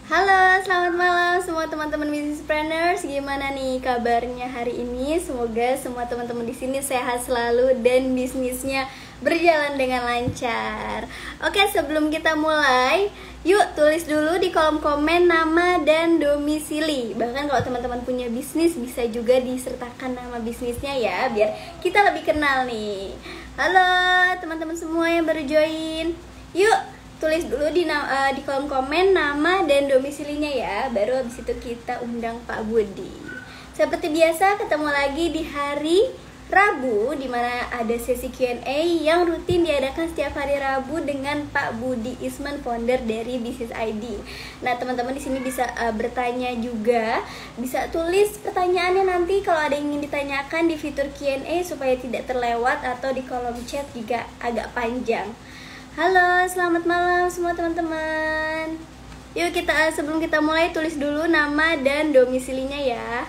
Halo, selamat malam semua teman-teman businesspreneurs. Gimana nih kabarnya hari ini? Semoga semua teman-teman di sini sehat selalu dan bisnisnya berjalan dengan lancar. Oke, sebelum kita mulai, yuk tulis dulu di kolom komen nama dan domisili. Bahkan kalau teman-teman punya bisnis bisa juga disertakan nama bisnisnya ya, biar kita lebih kenal nih. Halo teman-teman semua yang baru join. Yuk tulis dulu di kolom komen nama dan domisilinya ya. Baru habis itu kita undang Pak Budi. Seperti biasa ketemu lagi di hari Rabu, dimana ada sesi Q&A yang rutin diadakan setiap hari Rabu dengan Pak Budi Isman, founder dari Business ID. Nah teman-teman di sini bisa bertanya juga, bisa tulis pertanyaannya nanti kalau ada yang ingin ditanyakan di fitur Q&A supaya tidak terlewat, atau di kolom chat jika agak panjang. Halo, selamat malam semua teman-teman. Yuk kita sebelum kita mulai tulis dulu nama dan domisilinya ya.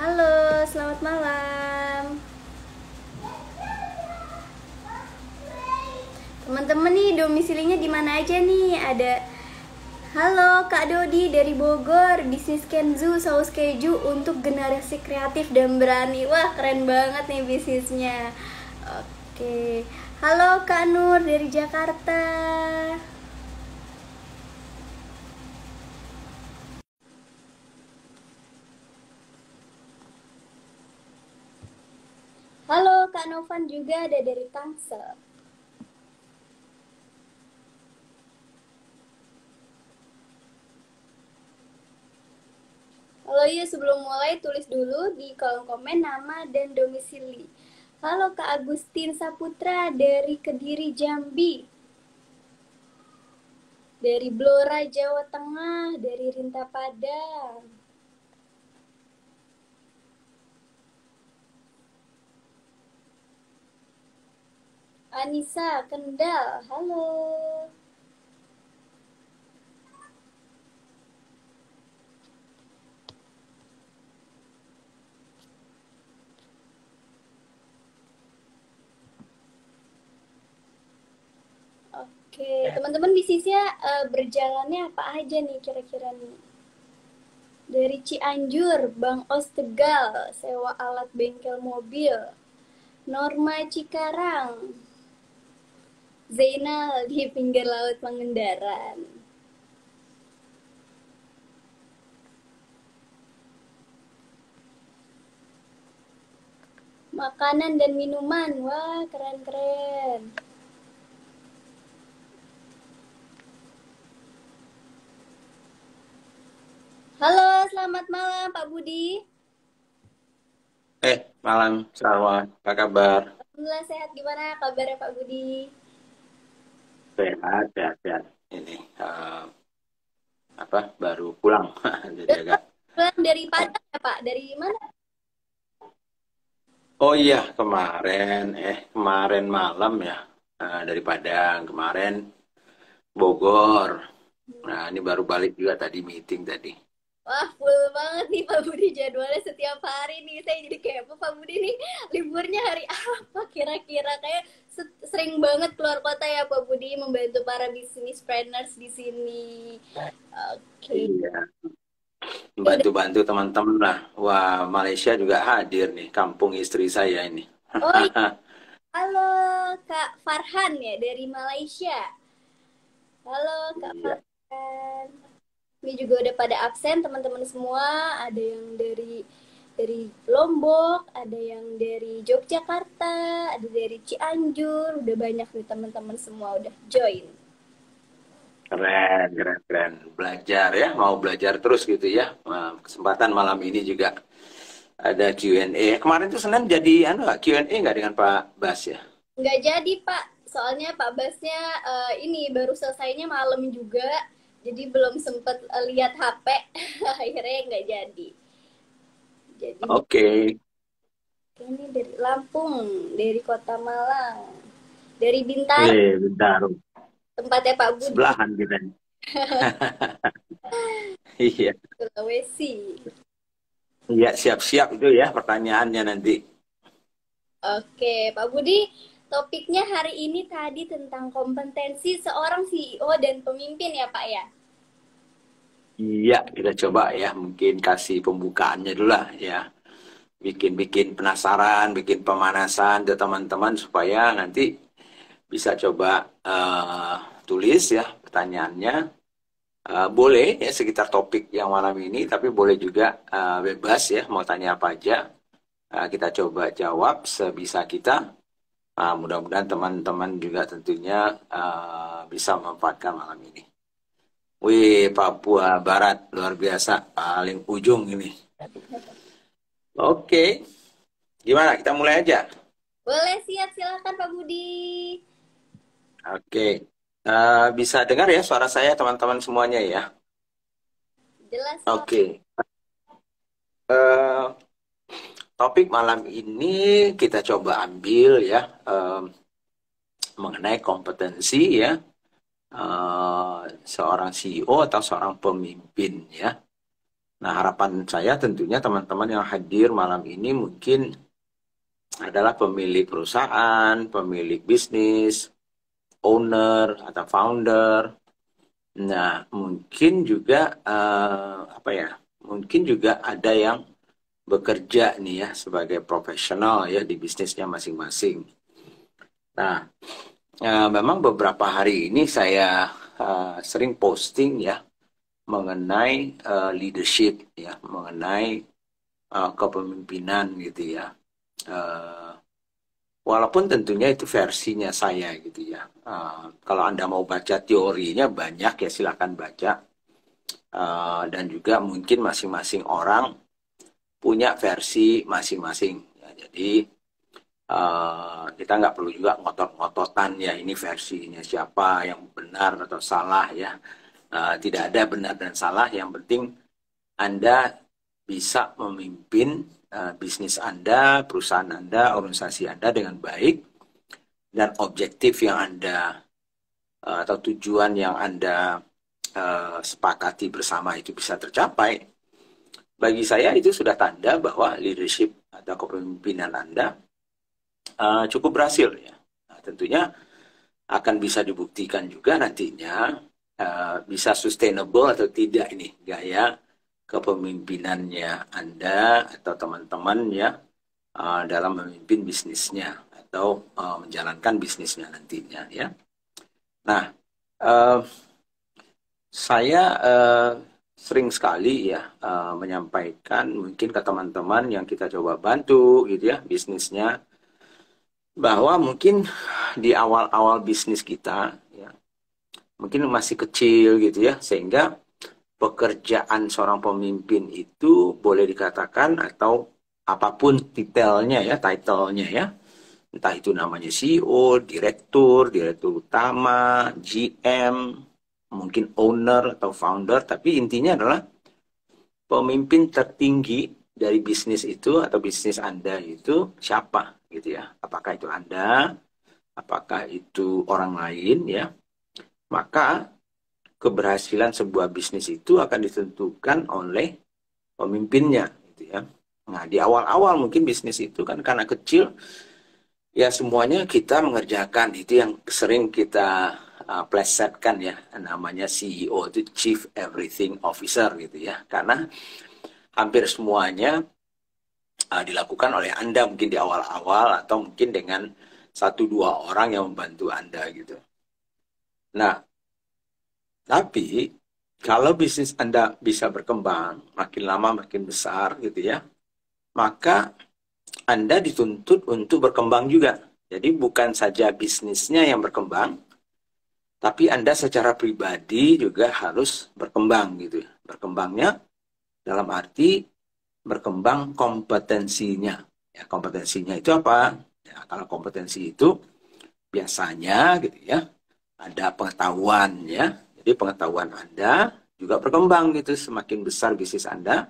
Halo, selamat malam. Teman-teman nih domisilinya di mana aja nih? Ada halo Kak Dodi dari Bogor, bisnis Kenzu saus keju untuk generasi kreatif dan berani. Wah, keren banget nih bisnisnya. Oke. Halo Kak Nur dari Jakarta. Halo Kak Novan juga ada dari Tangsel. Halo ya, sebelum mulai tulis dulu di kolom komen nama dan domisili. Halo Kak Agustin Saputra dari Kediri Jambi, dari Blora Jawa Tengah, dari Rinta Padang. Anissa Kendal, halo. Oke, teman-teman bisnisnya berjalannya apa aja nih kira-kira nih? Dari Cianjur, Bang Os Tegal, sewa alat bengkel mobil. Norma Cikarang, Zainal di pinggir laut Pangandaran. Makanan dan minuman, wah keren-keren. Halo, selamat malam Pak Budi. Malam Sarwa, apa kabar? Alhamdulillah sehat, gimana kabarnya Pak Budi? Sehat, sehat, sehat. Ini baru pulang, jadi agak. Pulang dari Padang ya Pak? Dari mana? Oh iya, kemarin malam ya, dari Padang, kemarin Bogor. Nah, ini baru balik juga tadi meeting tadi. Wah, full banget nih Pak Budi jadwalnya setiap hari nih. Saya jadi kepo Pak Budi nih liburnya hari apa kira-kira? Kayak sering banget keluar kota ya Pak Budi membantu para bisnis planners di sini. Oke. Iya, Ya udah. bantu-bantu teman-teman lah. Wah, Malaysia juga hadir nih, kampung istri saya ini. Oh iya. Halo Kak Farhan ya dari Malaysia. Halo Kak Iya. Farhan. Ini juga udah pada absen teman-teman semua. Ada yang dari Lombok, ada yang dari Yogyakarta, ada dari Cianjur. Udah banyak nih teman-teman semua udah join. Keren, keren, keren. Belajar ya, mau belajar terus gitu ya. Nah, kesempatan malam ini juga ada Q&A. Kemarin tuh Senin jadi Q&A nggak dengan Pak Bas ya? Nggak jadi Pak, soalnya Pak Basnya ini baru selesainya malam juga, jadi belum sempet lihat HP. Akhirnya nggak jadi. Jadi Oke. ini dari Lampung, dari Kota Malang, dari Bintaro, Bentar. tempatnya Pak Budi, Sebelahan kita nih. Iya. Sulawesi. Iya, siap-siap itu ya pertanyaannya nanti. Oke, Pak Budi, Topiknya hari ini tadi tentang kompetensi seorang CEO dan pemimpin ya Pak ya. Iya, kita coba ya, mungkin kasih pembukaannya dulu lah ya. Bikin-bikin penasaran, bikin pemanasan ke teman-teman supaya nanti bisa coba tulis ya pertanyaannya. Boleh ya sekitar topik yang malam ini, tapi boleh juga bebas ya, mau tanya apa aja. Kita coba jawab sebisa kita. Mudah-mudahan teman-teman juga tentunya bisa memanfaatkan malam ini. Wih, Papua Barat luar biasa, paling ujung ini. Oke, gimana? Kita mulai aja. Boleh, siap, silakan Pak Budi. Oke, bisa dengar ya suara saya teman-teman semuanya ya. Jelas Pak. Oke, eh, topik malam ini kita coba ambil ya mengenai kompetensi ya seorang CEO atau seorang pemimpin ya. Nah, harapan saya tentunya teman-teman yang hadir malam ini mungkin adalah pemilik perusahaan, pemilik bisnis, owner atau founder. Nah, mungkin juga apa ya? Mungkin juga ada yang bekerja nih ya sebagai profesional ya di bisnisnya masing-masing. Nah, memang beberapa hari ini saya sering posting ya mengenai leadership ya, mengenai kepemimpinan gitu ya. Walaupun tentunya itu versinya saya gitu ya. Kalau Anda mau baca teorinya banyak ya silakan baca. Dan juga mungkin masing-masing orang punya versi masing-masing. Ya, jadi kita nggak perlu juga ngotot-ngototan ya ini versinya siapa yang benar atau salah ya. Tidak ada benar dan salah. Yang penting Anda bisa memimpin bisnis Anda, perusahaan Anda, organisasi Anda dengan baik dan objektif yang Anda atau tujuan yang Anda sepakati bersama itu bisa tercapai. Bagi saya itu sudah tanda bahwa leadership atau kepemimpinan Anda cukup berhasil ya. Nah, tentunya akan bisa dibuktikan juga nantinya bisa sustainable atau tidak ini gaya kepemimpinannya Anda atau teman-teman ya dalam memimpin bisnisnya atau menjalankan bisnisnya nantinya ya. Nah, saya sering sekali ya menyampaikan mungkin ke teman-teman yang kita coba bantu gitu ya bisnisnya bahwa mungkin di awal-awal bisnis kita ya mungkin masih kecil gitu ya sehingga pekerjaan seorang pemimpin itu boleh dikatakan atau apapun titelnya ya, titlenya ya. Entah itu namanya CEO, direktur, direktur utama, GM, mungkin owner atau founder, tapi intinya adalah pemimpin tertinggi dari bisnis itu atau bisnis Anda itu siapa gitu ya. Apakah itu Anda, apakah itu orang lain ya. Maka keberhasilan sebuah bisnis itu akan ditentukan oleh pemimpinnya gitu ya. Nah, di awal-awal mungkin bisnis itu kan karena kecil ya semuanya kita mengerjakan itu yang sering kita plesetkan ya namanya CEO itu Chief Everything Officer gitu ya. Karena hampir semuanya dilakukan oleh Anda mungkin di awal-awal atau mungkin dengan 1-2 orang yang membantu Anda gitu. Nah, tapi kalau bisnis Anda bisa berkembang, makin lama makin besar gitu ya, maka Anda dituntut untuk berkembang juga. Jadi bukan saja bisnisnya yang berkembang, tapi Anda secara pribadi juga harus berkembang gitu ya. Berkembangnya dalam arti berkembang kompetensinya. Ya, kompetensinya itu apa? Ya, kalau kompetensi itu biasanya gitu ya, ada pengetahuan ya. Jadi pengetahuan Anda juga berkembang gitu, semakin besar bisnis Anda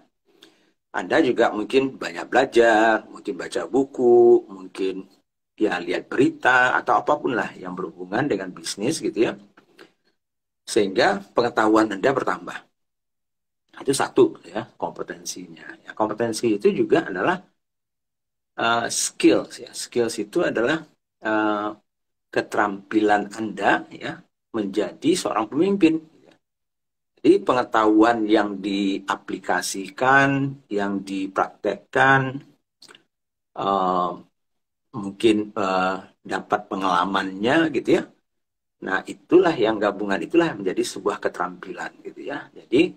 juga mungkin banyak belajar, mungkin baca buku, mungkin ya lihat berita atau apapun lah yang berhubungan dengan bisnis gitu ya. Sehingga pengetahuan Anda bertambah. Itu satu ya kompetensinya. Ya, kompetensi itu juga adalah skills ya. Skills itu adalah uh, keterampilan Anda ya menjadi seorang pemimpin. Jadi pengetahuan yang diaplikasikan, yang dipraktekkan, uh, mungkin dapat pengalamannya gitu ya. Nah, itulah yang gabungan itulah yang menjadi sebuah keterampilan gitu ya. Jadi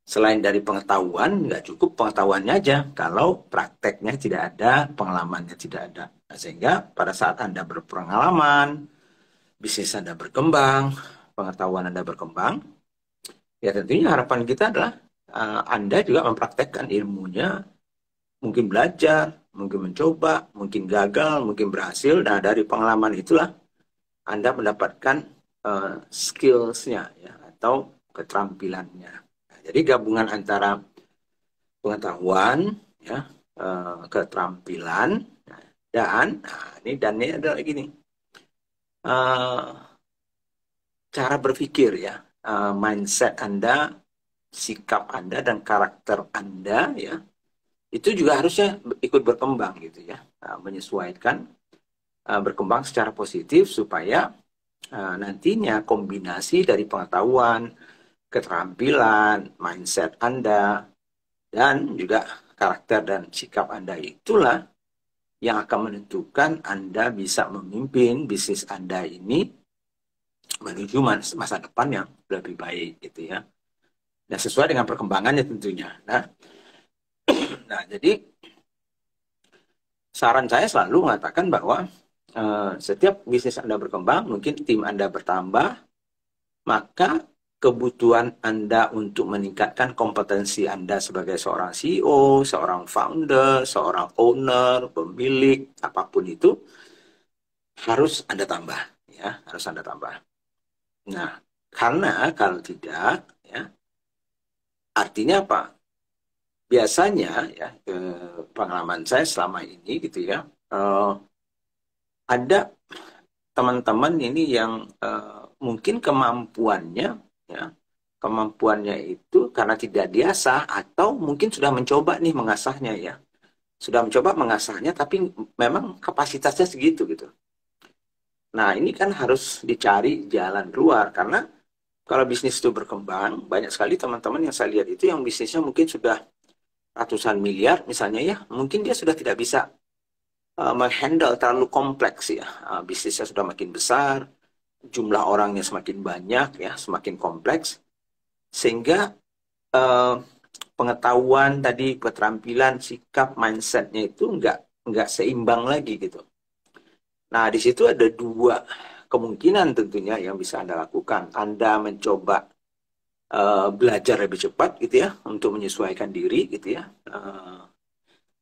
selain dari pengetahuan, nggak cukup pengetahuannya aja kalau prakteknya tidak ada, pengalamannya tidak ada. Nah, sehingga pada saat Anda berpengalaman, bisnis Anda berkembang, pengetahuan Anda berkembang, ya tentunya harapan kita adalah Anda juga mempraktekkan ilmunya, mungkin belajar, mungkin mencoba, mungkin gagal, mungkin berhasil. Nah, dari pengalaman itulah Anda mendapatkan skills-nya ya, atau keterampilannya. Nah, jadi gabungan antara pengetahuan, ya, keterampilan, dan ini ada lagi nih, cara berpikir ya, mindset Anda, sikap Anda dan karakter Anda ya, itu juga harusnya ikut berkembang gitu ya, menyesuaikan, berkembang secara positif supaya nantinya kombinasi dari pengetahuan, keterampilan, mindset Anda, dan juga karakter dan sikap Anda itulah yang akan menentukan Anda bisa memimpin bisnis Anda ini menuju masa depan yang lebih baik gitu ya. Dan sesuai dengan perkembangannya tentunya. Nah, jadi saran saya selalu mengatakan bahwa setiap bisnis Anda berkembang, mungkin tim Anda bertambah, maka kebutuhan Anda untuk meningkatkan kompetensi Anda sebagai seorang CEO, seorang founder, seorang owner, pemilik, apapun itu, harus Anda tambah. Ya, harus Anda tambah. Nah, karena kalau tidak, ya, artinya apa? Biasanya, ya, pengalaman saya selama ini gitu ya, ada teman-teman ini yang mungkin kemampuannya itu karena tidak biasa atau mungkin sudah mencoba nih mengasahnya ya, sudah mencoba mengasahnya tapi memang kapasitasnya segitu gitu. Nah, ini kan harus dicari jalan keluar karena kalau bisnis itu berkembang, banyak sekali teman-teman yang saya lihat itu yang bisnisnya mungkin sudah ratusan miliar misalnya ya, mungkin dia sudah tidak bisa menghandle terlalu kompleks ya. Bisnisnya sudah makin besar, jumlah orangnya semakin banyak ya, semakin kompleks, sehingga pengetahuan tadi, keterampilan, sikap, mindsetnya itu nggak seimbang lagi gitu. Nah, di situ ada dua kemungkinan tentunya yang bisa Anda lakukan. Anda mencoba belajar lebih cepat gitu ya, untuk menyesuaikan diri gitu ya,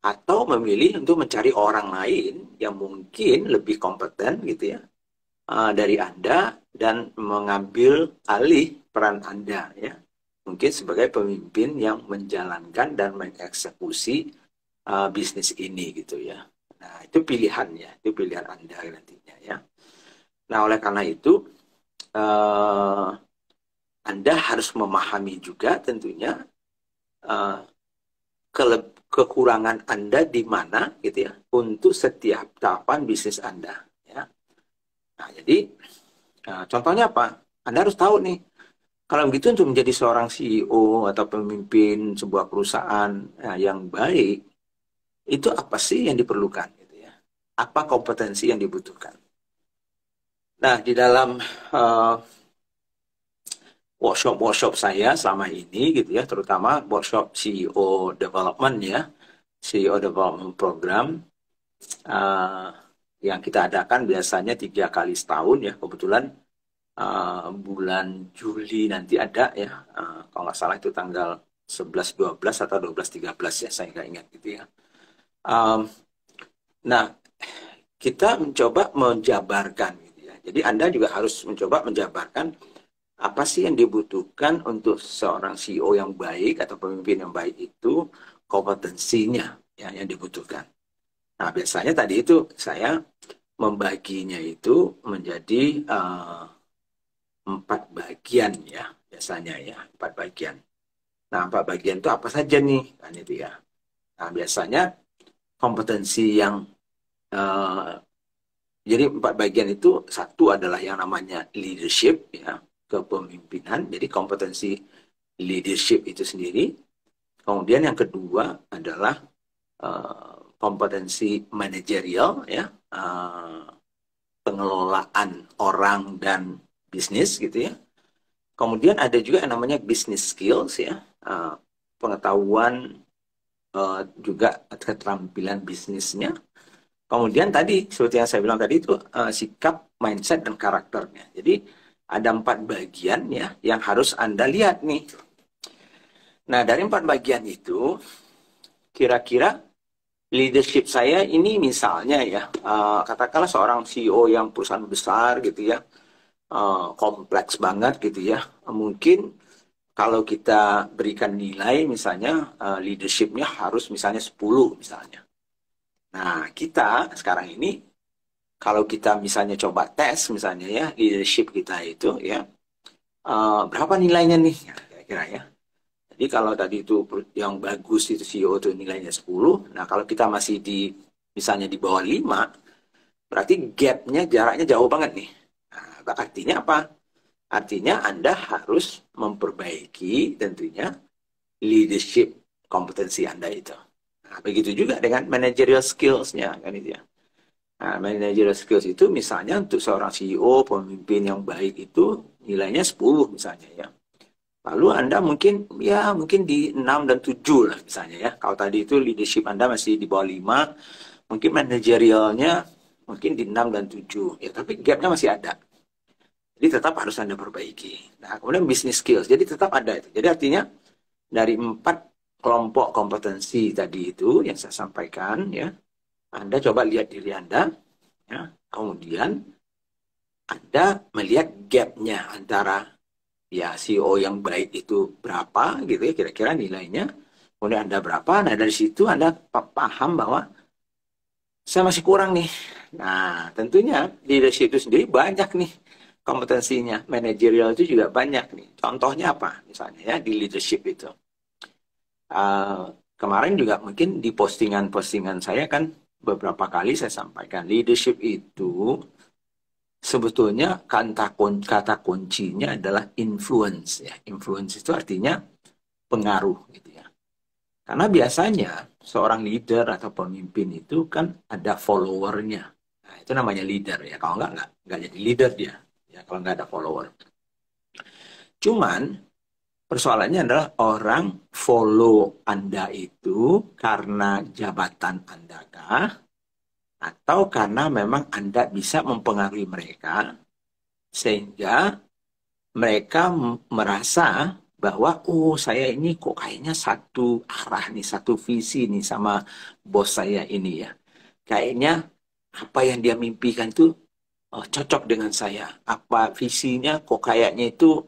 atau memilih untuk mencari orang lain yang mungkin lebih kompeten gitu ya, dari Anda dan mengambil alih peran Anda ya, mungkin sebagai pemimpin yang menjalankan dan mengeksekusi bisnis ini gitu ya. Nah, itu pilihannya, itu pilihan Anda nantinya ya. Nah, oleh karena itu Anda harus memahami juga tentunya kekurangan Anda di mana gitu ya, untuk setiap tahapan bisnis Anda ya. Nah, jadi contohnya apa? Anda harus tahu nih, kalau begitu untuk menjadi seorang CEO atau pemimpin sebuah perusahaan yang baik, itu apa sih yang diperlukan gitu ya? Apa kompetensi yang dibutuhkan? Nah, di dalam workshop saya selama ini gitu ya, terutama workshop CEO development ya, CEO development program yang kita adakan biasanya 3 kali setahun ya. Kebetulan bulan Juli nanti ada ya, kalau nggak salah itu tanggal 11-12 atau 12-13 ya, saya nggak ingat gitu ya. Nah, kita mencoba menjabarkan gitu ya. Jadi Anda juga harus mencoba menjabarkan apa sih yang dibutuhkan untuk seorang CEO yang baik atau pemimpin yang baik itu, kompetensinya ya, yang dibutuhkan. Nah, biasanya tadi itu saya membaginya itu menjadi 4 bagian ya, biasanya ya, 4 bagian. Nah, 4 bagian itu apa saja nih? Kan itu ya. Nah, biasanya kompetensi yang Jadi 4 bagian itu, satu adalah yang namanya leadership, ya, kepemimpinan. Jadi kompetensi leadership itu sendiri. Kemudian yang kedua adalah kompetensi manajerial, ya, pengelolaan orang dan bisnis gitu ya. Kemudian ada juga yang namanya business skills, ya, pengetahuan, juga keterampilan bisnisnya. Kemudian tadi seperti yang saya bilang tadi itu sikap, mindset, dan karakternya. Jadi ada 4 bagian ya yang harus Anda lihat nih. Nah, dari 4 bagian itu kira-kira leadership saya ini misalnya ya, katakanlah seorang CEO yang perusahaan besar gitu ya, kompleks banget gitu ya. Mungkin kalau kita berikan nilai misalnya leadershipnya harus misalnya 10 misalnya. Nah, kita sekarang ini kalau kita misalnya coba tes misalnya ya leadership kita itu ya, berapa nilainya nih kira-kira ya. Jadi kalau tadi itu yang bagus itu CEO itu nilainya 10. Nah, kalau kita masih di misalnya di bawah 5, berarti gapnya, jaraknya jauh banget nih. Nah, artinya apa? Artinya Anda harus memperbaiki tentunya leadership kompetensi Anda itu. Nah, begitu juga dengan managerial skills-nya kan itu ya. Nah, managerial skills itu misalnya untuk seorang CEO, pemimpin yang baik itu nilainya 10 misalnya ya. Lalu Anda mungkin di 6 dan 7 lah misalnya ya. Kalau tadi itu leadership Anda masih di bawah 5, mungkin manajerialnya mungkin di 6 dan 7. Ya, tapi gapnya masih ada. Jadi tetap harus Anda perbaiki. Nah, kemudian business skills. Jadi tetap ada itu. Jadi artinya dari 4 kelompok kompetensi tadi itu yang saya sampaikan ya, Anda coba lihat diri Anda ya. Kemudian Anda melihat gapnya antara ya CEO yang baik itu berapa gitu ya, kira-kira nilainya. Kemudian Anda berapa. Nah, dari situ Anda paham bahwa saya masih kurang nih. Nah, tentunya leadership itu sendiri banyak nih kompetensinya. Managerial itu juga banyak nih. Contohnya apa? Misalnya ya di leadership itu. Kemarin juga mungkin di postingan-postingan saya kan beberapa kali saya sampaikan leadership itu sebetulnya kata kuncinya adalah influence ya. Influence itu artinya pengaruh gitu ya. Karena biasanya seorang leader atau pemimpin itu kan ada followernya. Nah, itu namanya leader ya. Kalau nggak jadi leader dia. Ya, kalau nggak ada follower. Cuman persoalannya adalah orang follow Anda itu karena jabatan Anda kah? Atau karena memang Anda bisa mempengaruhi mereka sehingga mereka merasa bahwa saya ini kok kayaknya satu arah nih, satu visi nih sama bos saya ini ya. Kayaknya apa yang dia mimpikan itu cocok dengan saya. Apa visinya kok kayaknya itu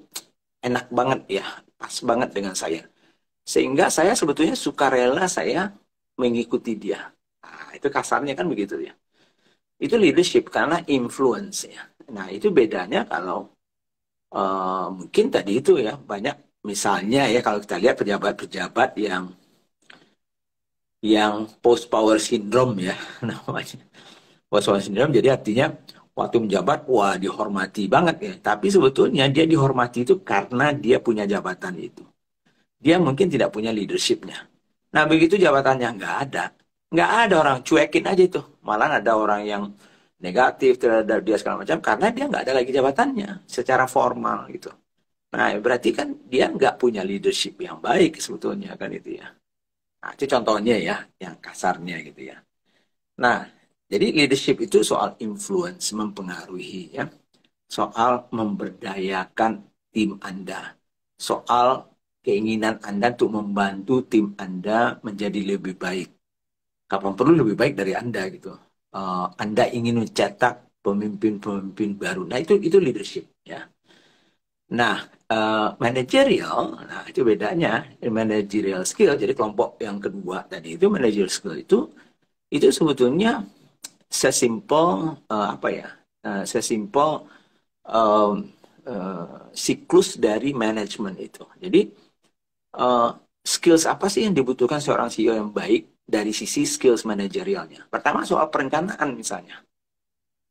enak banget ya, pas banget dengan saya. Sehingga saya sebetulnya sukarela saya mengikuti dia. Nah, itu kasarnya kan begitu ya. Itu leadership karena influence ya. Nah, itu bedanya kalau mungkin tadi itu ya, banyak misalnya ya kalau kita lihat pejabat-pejabat yang post power syndrome ya namanya. Post power syndrome jadi artinya waktu menjabat wah dihormati banget ya. Tapi sebetulnya dia dihormati itu karena dia punya jabatan itu. Dia mungkin tidak punya leadershipnya. Nah, begitu jabatannya nggak ada orang cuekin aja itu. Malah ada orang yang negatif terhadap dia segala macam karena dia nggak ada lagi jabatannya secara formal gitu. Nah, berarti kan dia nggak punya leadership yang baik sebetulnya kan itu ya. Nah, itu contohnya ya, yang kasarnya gitu ya. Nah, jadi leadership itu soal influence, mempengaruhi ya. Soal memberdayakan tim Anda. Soal keinginan Anda untuk membantu tim Anda menjadi lebih baik. Kapan perlu lebih baik dari Anda gitu. Anda ingin mencetak pemimpin-pemimpin baru. Nah, itu leadership ya. Nah, managerial, nah itu bedanya. Managerial skill, jadi kelompok yang kedua tadi itu managerial skill itu sebetulnya sesimpel sesimpel siklus dari manajemen itu. Jadi skills apa sih yang dibutuhkan seorang CEO yang baik dari sisi skills manajerialnya? Pertama soal perencanaan misalnya.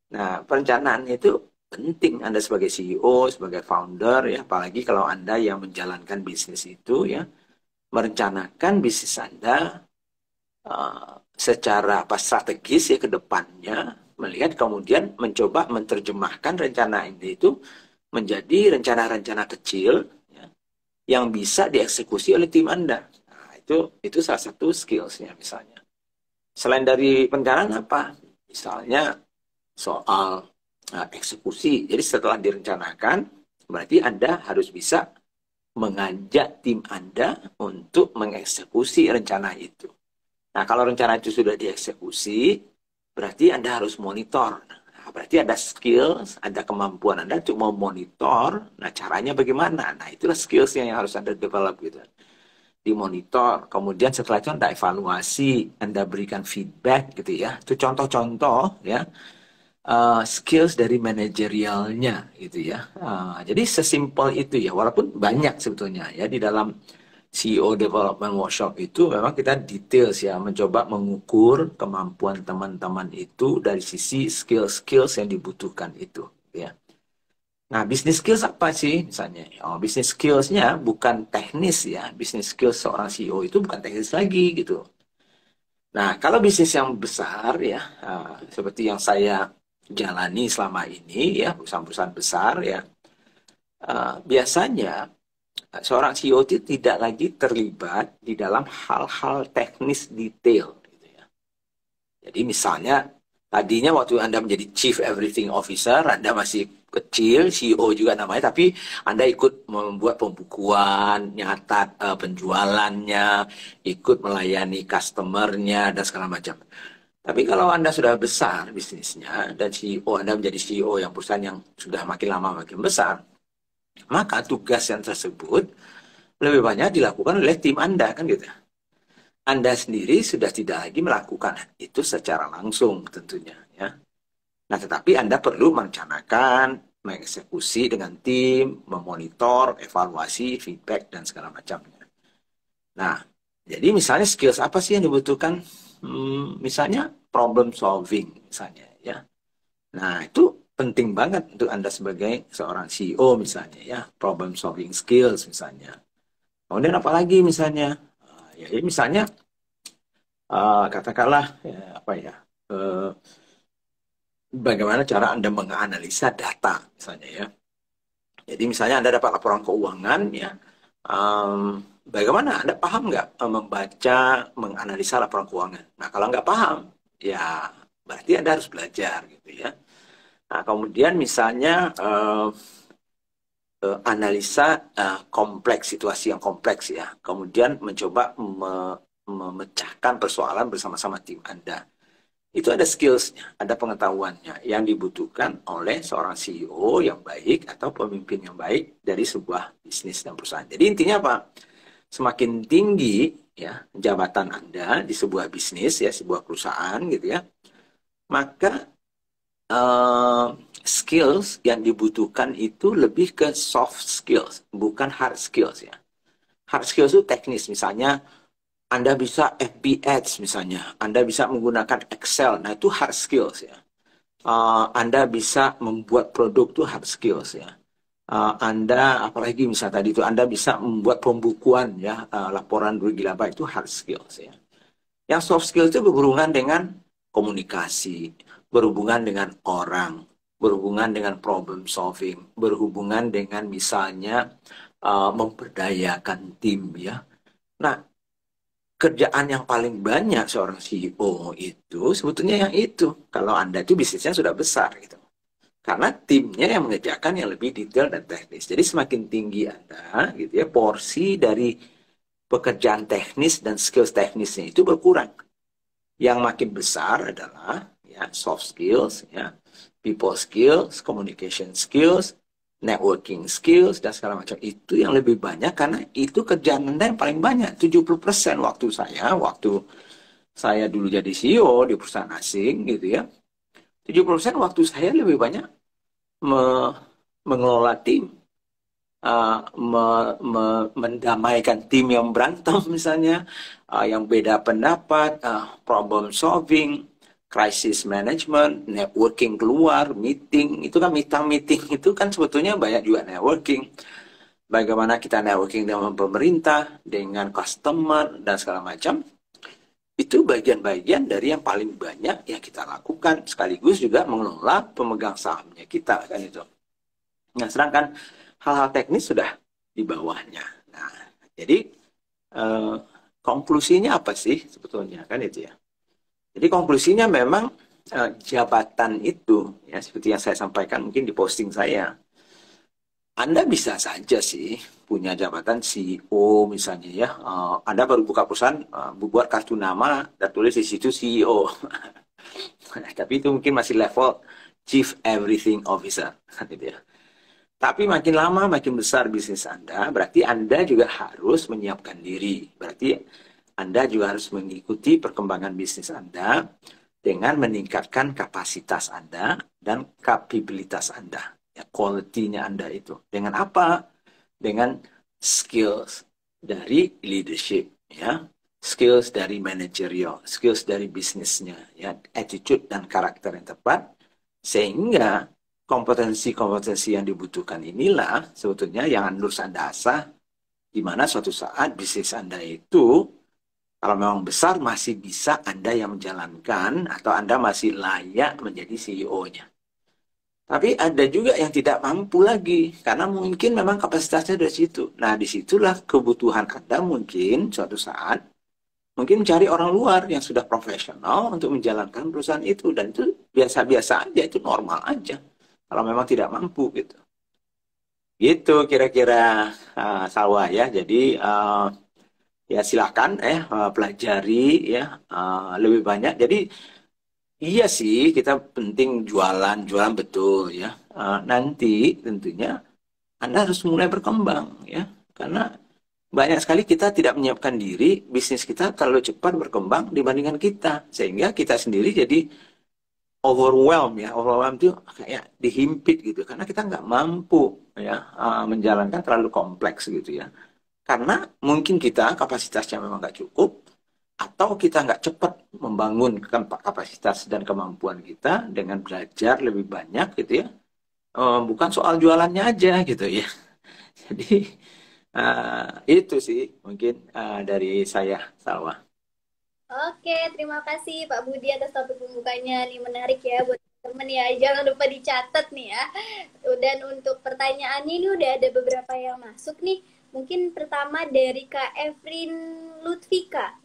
Nah, perencanaan itu penting Anda sebagai CEO, sebagai founder ya, apalagi kalau Anda yang menjalankan bisnis itu ya, merencanakan bisnis Anda secara strategis ya ke depannya, melihat kemudian mencoba menerjemahkan rencana ini itu menjadi rencana-rencana kecil ya, yang bisa dieksekusi oleh tim Anda. Nah, itu salah satu skillsnya misalnya. Selain dari perencanaan apa? Misalnya soal eksekusi. Jadi setelah direncanakan, berarti Anda harus bisa mengajak tim Anda untuk mengeksekusi rencana itu. Nah, kalau rencana itu sudah dieksekusi, berarti Anda harus monitor. Nah, berarti ada skills, ada kemampuan Anda untuk memonitor. Nah, caranya bagaimana? Nah, itulah skillsnya yang harus Anda develop gitu. Dimonitor, kemudian setelah itu Anda evaluasi, Anda berikan feedback gitu ya. Itu contoh-contoh ya, skills dari manajerialnya gitu ya. Jadi sesimpel itu ya, walaupun banyak sebetulnya ya di dalam CEO Development Workshop itu memang kita details ya, mencoba mengukur kemampuan teman-teman itu dari sisi skill-skills yang dibutuhkan itu ya. Nah, bisnis skills apa sih misalnya? Bisnis skillsnya bukan teknis ya, bisnis skills seorang CEO itu bukan teknis lagi gitu. Nah, kalau bisnis yang besar ya, seperti yang saya jalani selama ini ya, perusahaan-perusahaan besar ya, biasanya seorang CEO itu tidak lagi terlibat di dalam hal-hal teknis detail gitu ya. Jadi misalnya tadinya waktu Anda menjadi Chief Everything Officer, Anda masih kecil, CEO juga namanya, tapi Anda ikut membuat pembukuan, nyatat penjualannya, ikut melayani customernya, dan segala macam. Tapi kalau Anda sudah besar bisnisnya, dan CEO Anda menjadi CEO yang perusahaan yang sudah makin lama makin besar, maka tugas yang tersebut lebih banyak dilakukan oleh tim Anda, kan gitu. Anda sendiri sudah tidak lagi melakukan itu secara langsung tentunya ya. Nah, tetapi Anda perlu merencanakan, mengeksekusi dengan tim, memonitor, evaluasi, feedback, dan segala macamnya. Nah, jadi misalnya skills apa sih yang dibutuhkan? Misalnya problem solving misalnya ya. Nah, itu penting banget untuk Anda sebagai seorang CEO misalnya ya, problem solving skills misalnya. Kemudian apa lagi misalnya? Ya, misalnya katakanlah ya, apa ya? Bagaimana cara Anda menganalisa data misalnya ya. Jadi misalnya Anda dapat laporan keuangan ya, bagaimana Anda paham nggak membaca, menganalisa laporan keuangan? Nah, kalau nggak paham, ya berarti Anda harus belajar gitu ya. Nah, kemudian misalnya analisa kompleks, situasi yang kompleks ya. Kemudian mencoba memecahkan persoalan bersama-sama tim Anda. Itu ada skillsnya, ada pengetahuannya yang dibutuhkan oleh seorang CEO yang baik atau pemimpin yang baik dari sebuah bisnis dan perusahaan. Jadi intinya apa? Semakin tinggi ya jabatan Anda di sebuah bisnis ya, sebuah perusahaan gitu ya, maka skills yang dibutuhkan itu lebih ke soft skills, bukan hard skills ya. Hard skills itu teknis, misalnya Anda bisa FB Ads misalnya, Anda bisa menggunakan Excel, nah itu hard skills ya. Anda bisa membuat produk itu hard skills ya. Anda apalagi misalnya tadi itu Anda bisa membuat pembukuan ya, laporan bergilaba itu hard skills ya. Yang soft skills itu berhubungan dengan komunikasi, berhubungan dengan orang, berhubungan dengan problem solving, berhubungan dengan misalnya memberdayakan tim ya. Nah, kerjaan yang paling banyak seorang CEO itu sebetulnya yang itu. Kalau Anda itu bisnisnya sudah besar gitu. Karena timnya yang mengerjakan yang lebih detail dan teknis. Jadi semakin tinggi Anda gitu ya, porsi dari pekerjaan teknis dan skills teknisnya itu berkurang. Yang makin besar adalah ya soft skills, ya people skills, communication skills, networking skills, dan segala macam. Itu yang lebih banyak karena itu kerjaan Anda yang paling banyak. 70% waktu saya dulu jadi CEO di perusahaan asing gitu ya. 70% waktu saya lebih banyak mengelola tim, mendamaikan tim yang berantem misalnya, yang beda pendapat, problem solving, crisis management, networking keluar, meeting, itu kan meeting itu kan sebetulnya banyak juga networking. Bagaimana kita networking dengan pemerintah, dengan customer, dan segala macam. Itu bagian-bagian dari yang paling banyak yang kita lakukan, sekaligus juga mengelola pemegang sahamnya kita, kan itu. Nah, sedangkan hal-hal teknis sudah di bawahnya. Nah, jadi konklusinya apa sih sebetulnya, kan itu ya. Jadi konklusinya memang jabatan itu, ya seperti yang saya sampaikan mungkin di posting saya, Anda bisa saja sih punya jabatan CEO misalnya ya. Anda baru buka perusahaan, buat kartu nama dan tulis di situ CEO. Tapi itu mungkin masih level Chief Everything Officer, gitu ya. Tapi makin lama makin besar bisnis Anda, berarti Anda juga harus menyiapkan diri. Berarti Anda juga harus mengikuti perkembangan bisnis Anda dengan meningkatkan kapasitas Anda dan kapabilitas Anda. Ya, quality-nya Anda itu. Dengan apa? Dengan skills dari leadership, ya. Skills dari managerial, skills dari bisnisnya, ya, attitude dan karakter yang tepat, sehingga kompetensi-kompetensi yang dibutuhkan inilah sebetulnya yang harus Anda asah, di mana suatu saat bisnis Anda itu, kalau memang besar, masih bisa Anda yang menjalankan, atau Anda masih layak menjadi CEO-nya. Tapi ada juga yang tidak mampu lagi, karena mungkin memang kapasitasnya dari situ. Nah, disitulah kebutuhan Anda mungkin suatu saat, mungkin mencari orang luar yang sudah profesional untuk menjalankan perusahaan itu. Dan itu biasa-biasa aja, itu normal aja. Kalau memang tidak mampu gitu. Gitu kira-kira Salwa ya. Jadi ya silakan pelajari ya lebih banyak. Jadi iya sih kita penting jualan betul ya. Nanti tentunya Anda harus mulai berkembang ya. Karena banyak sekali kita tidak menyiapkan diri, bisnis kita terlalu cepat berkembang dibandingkan kita. Sehingga kita sendiri jadi overwhelm itu kayak dihimpit gitu karena kita nggak mampu ya menjalankan terlalu kompleks gitu ya karena mungkin kita kapasitasnya memang nggak cukup atau kita nggak cepat membangun kapasitas dan kemampuan kita dengan belajar lebih banyak gitu ya bukan soal jualannya aja gitu ya jadi itu sih mungkin dari saya Salwa. Oke, terima kasih Pak Budi atas topik pembukanya. Nih menarik ya buat temen ya. Jangan lupa dicatat nih ya. Dan untuk pertanyaan ini udah ada beberapa yang masuk nih. Mungkin pertama dari Kak Evrin Lutfika.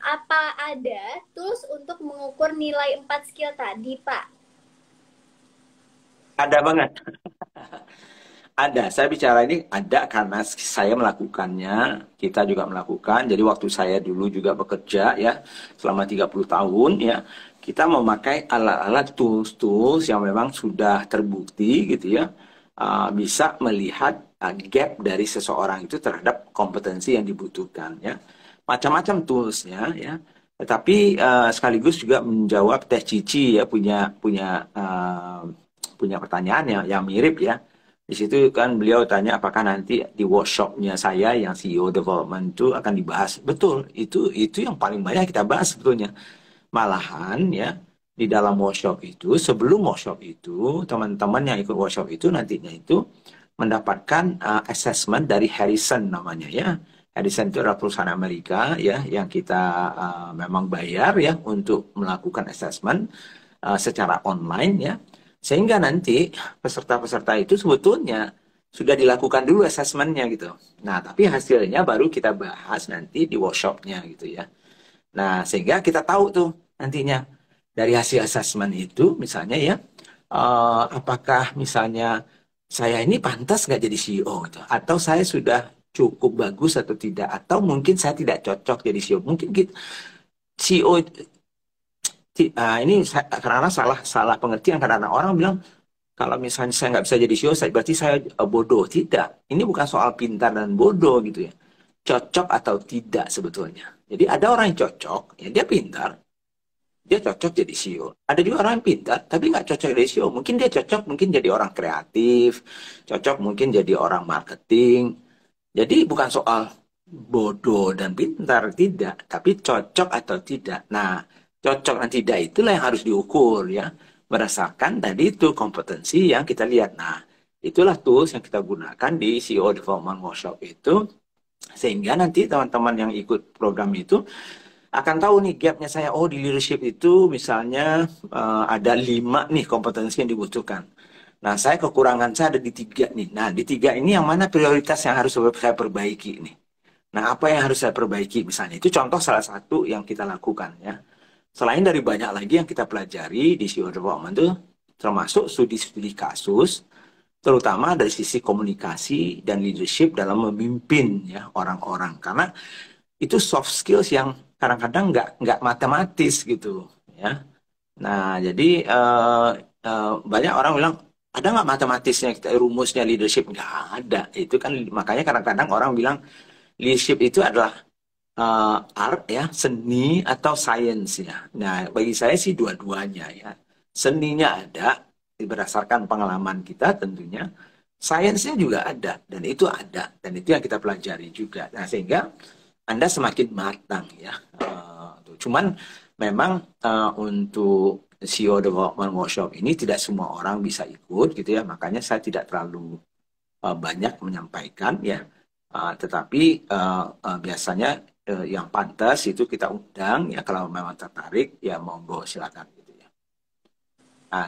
Apa ada tools untuk mengukur nilai 4 skill tadi, Pak? Ada banget. Ada, saya bicara ini ada karena saya melakukannya, kita juga melakukan. Jadi waktu saya dulu juga bekerja ya, selama 30 tahun ya, kita memakai alat-alat tools yang memang sudah terbukti gitu ya, bisa melihat gap dari seseorang itu terhadap kompetensi yang dibutuhkan ya. Macam-macam toolsnya ya. Tetapi sekaligus juga menjawab Teh Cici ya punya pertanyaan yang mirip ya. Di situ kan beliau tanya apakah nanti di workshopnya saya yang CEO development itu akan dibahas. Betul, itu yang paling banyak kita bahas sebetulnya. Malahan ya di dalam workshop itu, sebelum workshop itu, teman-teman yang ikut workshop itu nantinya itu mendapatkan assessment dari Harrison namanya ya. Harrison itu adalah perusahaan Amerika ya yang kita memang bayar ya untuk melakukan assessment secara online ya. Sehingga nanti peserta-peserta itu sebetulnya sudah dilakukan dulu asesmennya gitu. Nah, tapi hasilnya baru kita bahas nanti di workshopnya gitu ya. Nah, sehingga kita tahu tuh nantinya dari hasil asesmen itu misalnya ya, apakah misalnya saya ini pantas nggak jadi CEO gitu. Atau saya sudah cukup bagus atau tidak. Atau mungkin saya tidak cocok jadi CEO. Mungkin gitu, CEO ini karena salah pengertian karena orang bilang kalau misalnya saya nggak bisa jadi CEO berarti saya bodoh. Tidak, ini bukan soal pintar dan bodoh gitu ya, cocok atau tidak sebetulnya. Jadi ada orang yang cocok ya dia pintar, dia cocok jadi CEO. Ada juga orang yang pintar tapi nggak cocok jadi CEO. Mungkin dia cocok mungkin jadi orang kreatif, cocok mungkin jadi orang marketing. Jadi bukan soal bodoh dan pintar tidak, tapi cocok atau tidak. Nah, cocok dan tidak itulah yang harus diukur ya, berdasarkan tadi itu kompetensi yang kita lihat. Nah, itulah tools yang kita gunakan di CEO Development Workshop itu, sehingga nanti teman-teman yang ikut program itu akan tahu nih gapnya saya. Oh, di leadership itu misalnya ada 5 nih kompetensi yang dibutuhkan. Nah, saya kekurangan saya ada di 3 nih. Nah, di 3 ini yang mana prioritas yang harus saya perbaiki nih. Nah, apa yang harus saya perbaiki misalnya? Itu contoh salah satu yang kita lakukan ya. Selain dari banyak lagi yang kita pelajari di CEO Development itu, termasuk studi-studi kasus, terutama dari sisi komunikasi dan leadership dalam memimpin ya orang-orang. Karena itu soft skills yang kadang-kadang nggak matematis gitu ya. Nah, jadi banyak orang bilang, ada nggak matematisnya, rumusnya leadership? Nggak ada. Itu kan makanya kadang-kadang orang bilang leadership itu adalah art ya, seni atau science ya. Nah, bagi saya sih dua-duanya ya. Seninya ada berdasarkan pengalaman kita tentunya. Sainsnya juga ada dan itu ada dan itu yang kita pelajari juga. Nah, sehingga Anda semakin matang ya. Cuman memang untuk CEO Development Workshop ini tidak semua orang bisa ikut gitu ya. Makanya saya tidak terlalu banyak menyampaikan ya. Tetapi biasanya yang pantas itu kita undang ya, kalau memang tertarik ya monggo silakan gitu ya.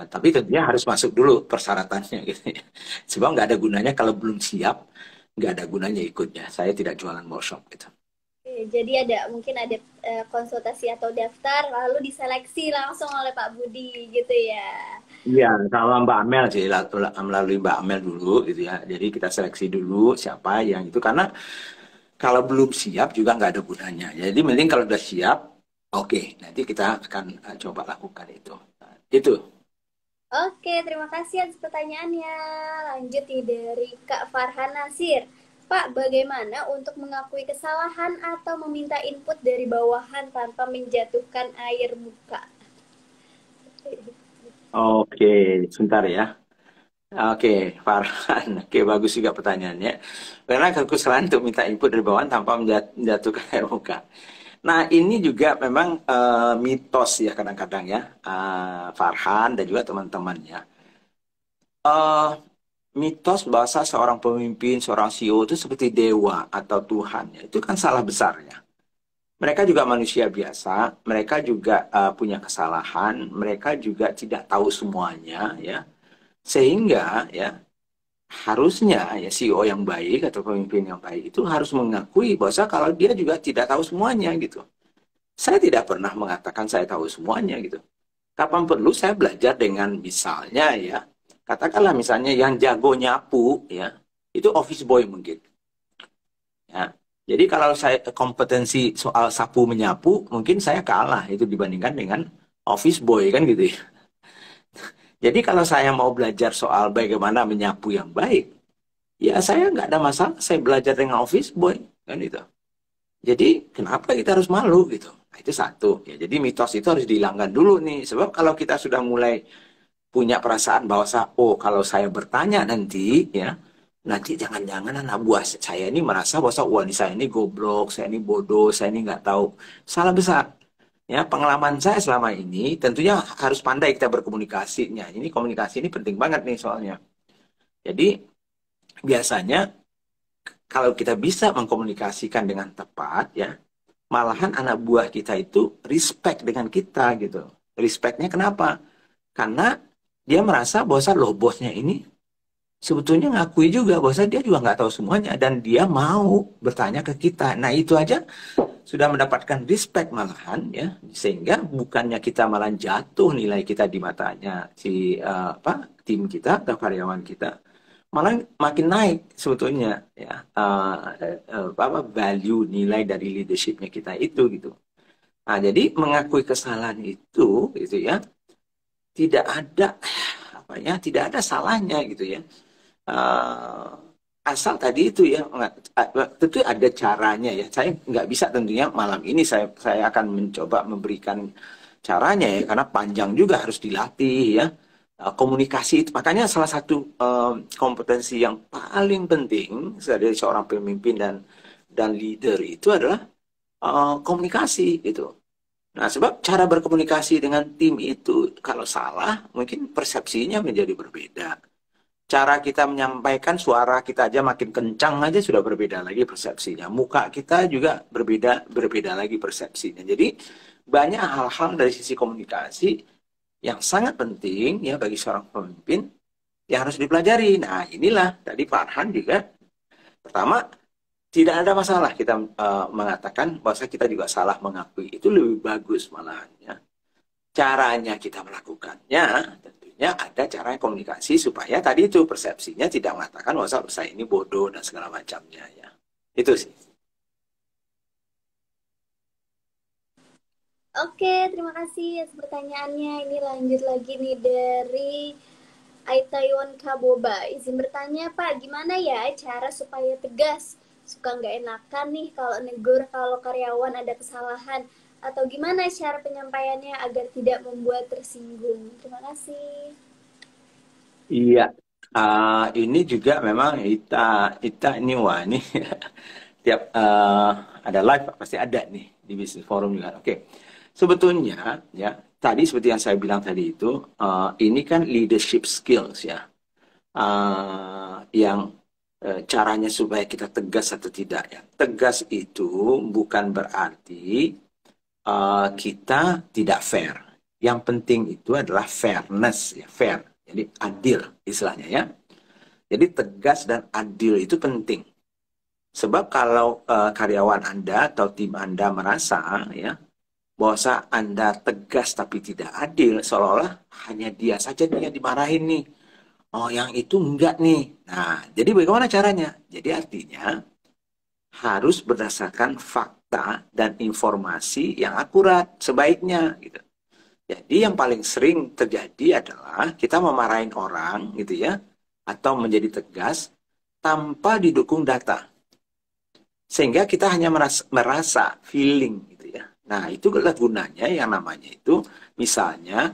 Tapi tentunya harus masuk dulu persyaratannya gitu ya. Sebab nggak ada gunanya kalau belum siap, nggak ada gunanya ikutnya. Saya tidak jualan workshop gitu. Jadi mungkin ada konsultasi atau daftar lalu diseleksi langsung oleh Pak Budi gitu ya. Iya, sama Mbak Amel sih, melalui Mbak Amel dulu gitu ya. Jadi kita seleksi dulu siapa yang itu, karena kalau belum siap juga nggak ada gunanya. Jadi mending kalau udah siap, oke, nanti kita akan coba lakukan itu. Nah, itu. Oke, terima kasih atas pertanyaannya. Lanjut nih dari Kak Farhan Nasir. Pak, bagaimana untuk mengakui kesalahan atau meminta input dari bawahan tanpa menjatuhkan air muka? Oke, sebentar ya. Oke, Farhan. Oke, bagus juga pertanyaannya. Karena kesalahan untuk minta input dari bawahan tanpa menjatuhkan air muka. Nah, ini juga memang mitos ya kadang-kadang ya, Farhan dan juga teman-temannya. Mitos bahasa seorang pemimpin, seorang CEO itu seperti dewa atau Tuhan ya. Itu kan salah besarnya. Mereka juga manusia biasa, mereka juga punya kesalahan, mereka juga tidak tahu semuanya ya. Sehingga ya harusnya ya CEO yang baik atau pemimpin yang baik itu harus mengakui bahwa kalau dia juga tidak tahu semuanya gitu. Saya tidak pernah mengatakan saya tahu semuanya gitu. Kapan perlu saya belajar dengan misalnya ya, katakanlah misalnya yang jago nyapu ya, itu office boy mungkin. Ya. Jadi kalau saya kompetensi soal sapu menyapu, mungkin saya kalah itu dibandingkan dengan office boy kan gitu ya. Jadi kalau saya mau belajar soal bagaimana menyapu yang baik, ya saya nggak ada masalah, saya belajar dengan office boy kan itu. Jadi kenapa kita harus malu gitu? Nah, itu satu ya. Jadi mitos itu harus dihilangkan dulu nih. Sebab kalau kita sudah mulai punya perasaan bahwa kalau saya bertanya nanti ya, nanti jangan-jangan anak buah saya ini merasa bahwa wah, saya ini goblok, saya ini bodoh, saya ini nggak tahu. Salah besar. Ya, pengalaman saya selama ini tentunya harus pandai kita berkomunikasinya. Ini komunikasi ini penting banget nih soalnya. Jadi biasanya kalau kita bisa mengkomunikasikan dengan tepat ya, malahan anak buah kita itu respect dengan kita gitu. Respectnya kenapa? Karena dia merasa bahwa loh bosnya ini sebetulnya ngakui juga bahwa dia juga nggak tahu semuanya dan dia mau bertanya ke kita. Nah itu aja sudah mendapatkan respect malahan ya, sehingga bukannya kita malah jatuh nilai kita di matanya si tim kita atau karyawan kita, malah makin naik sebetulnya ya value nilai dari leadershipnya kita itu gitu. Nah jadi mengakui kesalahan itu gitu ya, tidak ada tidak ada salahnya gitu ya. Asal tadi itu ya, tentu ada caranya ya. Saya nggak bisa tentunya malam ini saya akan mencoba memberikan caranya ya, karena panjang juga harus dilatih ya. Komunikasi itu makanya salah satu kompetensi yang paling penting dari seorang pemimpin dan leader itu adalah komunikasi gitu. Nah, sebab cara berkomunikasi dengan tim itu kalau salah, mungkin persepsinya menjadi berbeda. Cara kita menyampaikan suara kita aja makin kencang aja sudah berbeda lagi persepsinya. Muka kita juga berbeda berbeda lagi persepsinya. Jadi banyak hal-hal dari sisi komunikasi yang sangat penting ya bagi seorang pemimpin yang harus dipelajari. Nah, inilah tadi Farhan juga pertama tidak ada masalah kita mengatakan bahwa kita juga salah mengakui. Itu lebih bagus malahan ya. Caranya kita melakukannya, tentunya ada cara komunikasi supaya tadi itu persepsinya tidak mengatakan bahwa saya ini bodoh dan segala macamnya ya. Itu sih. Oke, terima kasih atas pertanyaannya. Ini lanjut lagi nih dari Aitayon Kaboba. Izin bertanya, Pak, gimana ya cara supaya tegas? Suka nggak enakan nih kalau negur kalau karyawan ada kesalahan. Atau gimana cara penyampaiannya agar tidak membuat tersinggung? Terima kasih. Iya. Ini juga memang kita ini wah ini tiap ada live pasti ada nih di bisnis forum juga. Oke. Sebetulnya ya tadi seperti yang saya bilang tadi itu ini kan leadership skills ya. Yang caranya supaya kita tegas atau tidak ya. Tegas itu bukan berarti kita tidak fair. Yang penting itu adalah fairness ya, fair. Jadi adil istilahnya ya. Jadi tegas dan adil itu penting. Sebab kalau karyawan Anda atau tim Anda merasa ya bahwa Anda tegas tapi tidak adil, seolah-olah hanya dia saja nih yang dimarahin nih. Oh, yang itu enggak nih. Nah, jadi bagaimana caranya? Jadi artinya harus berdasarkan fakta dan informasi yang akurat sebaiknya gitu. Jadi yang paling sering terjadi adalah kita memarahin orang gitu ya atau menjadi tegas tanpa didukung data. Sehingga kita hanya merasa feeling gitu ya. Nah, itu adalah gunanya yang namanya itu misalnya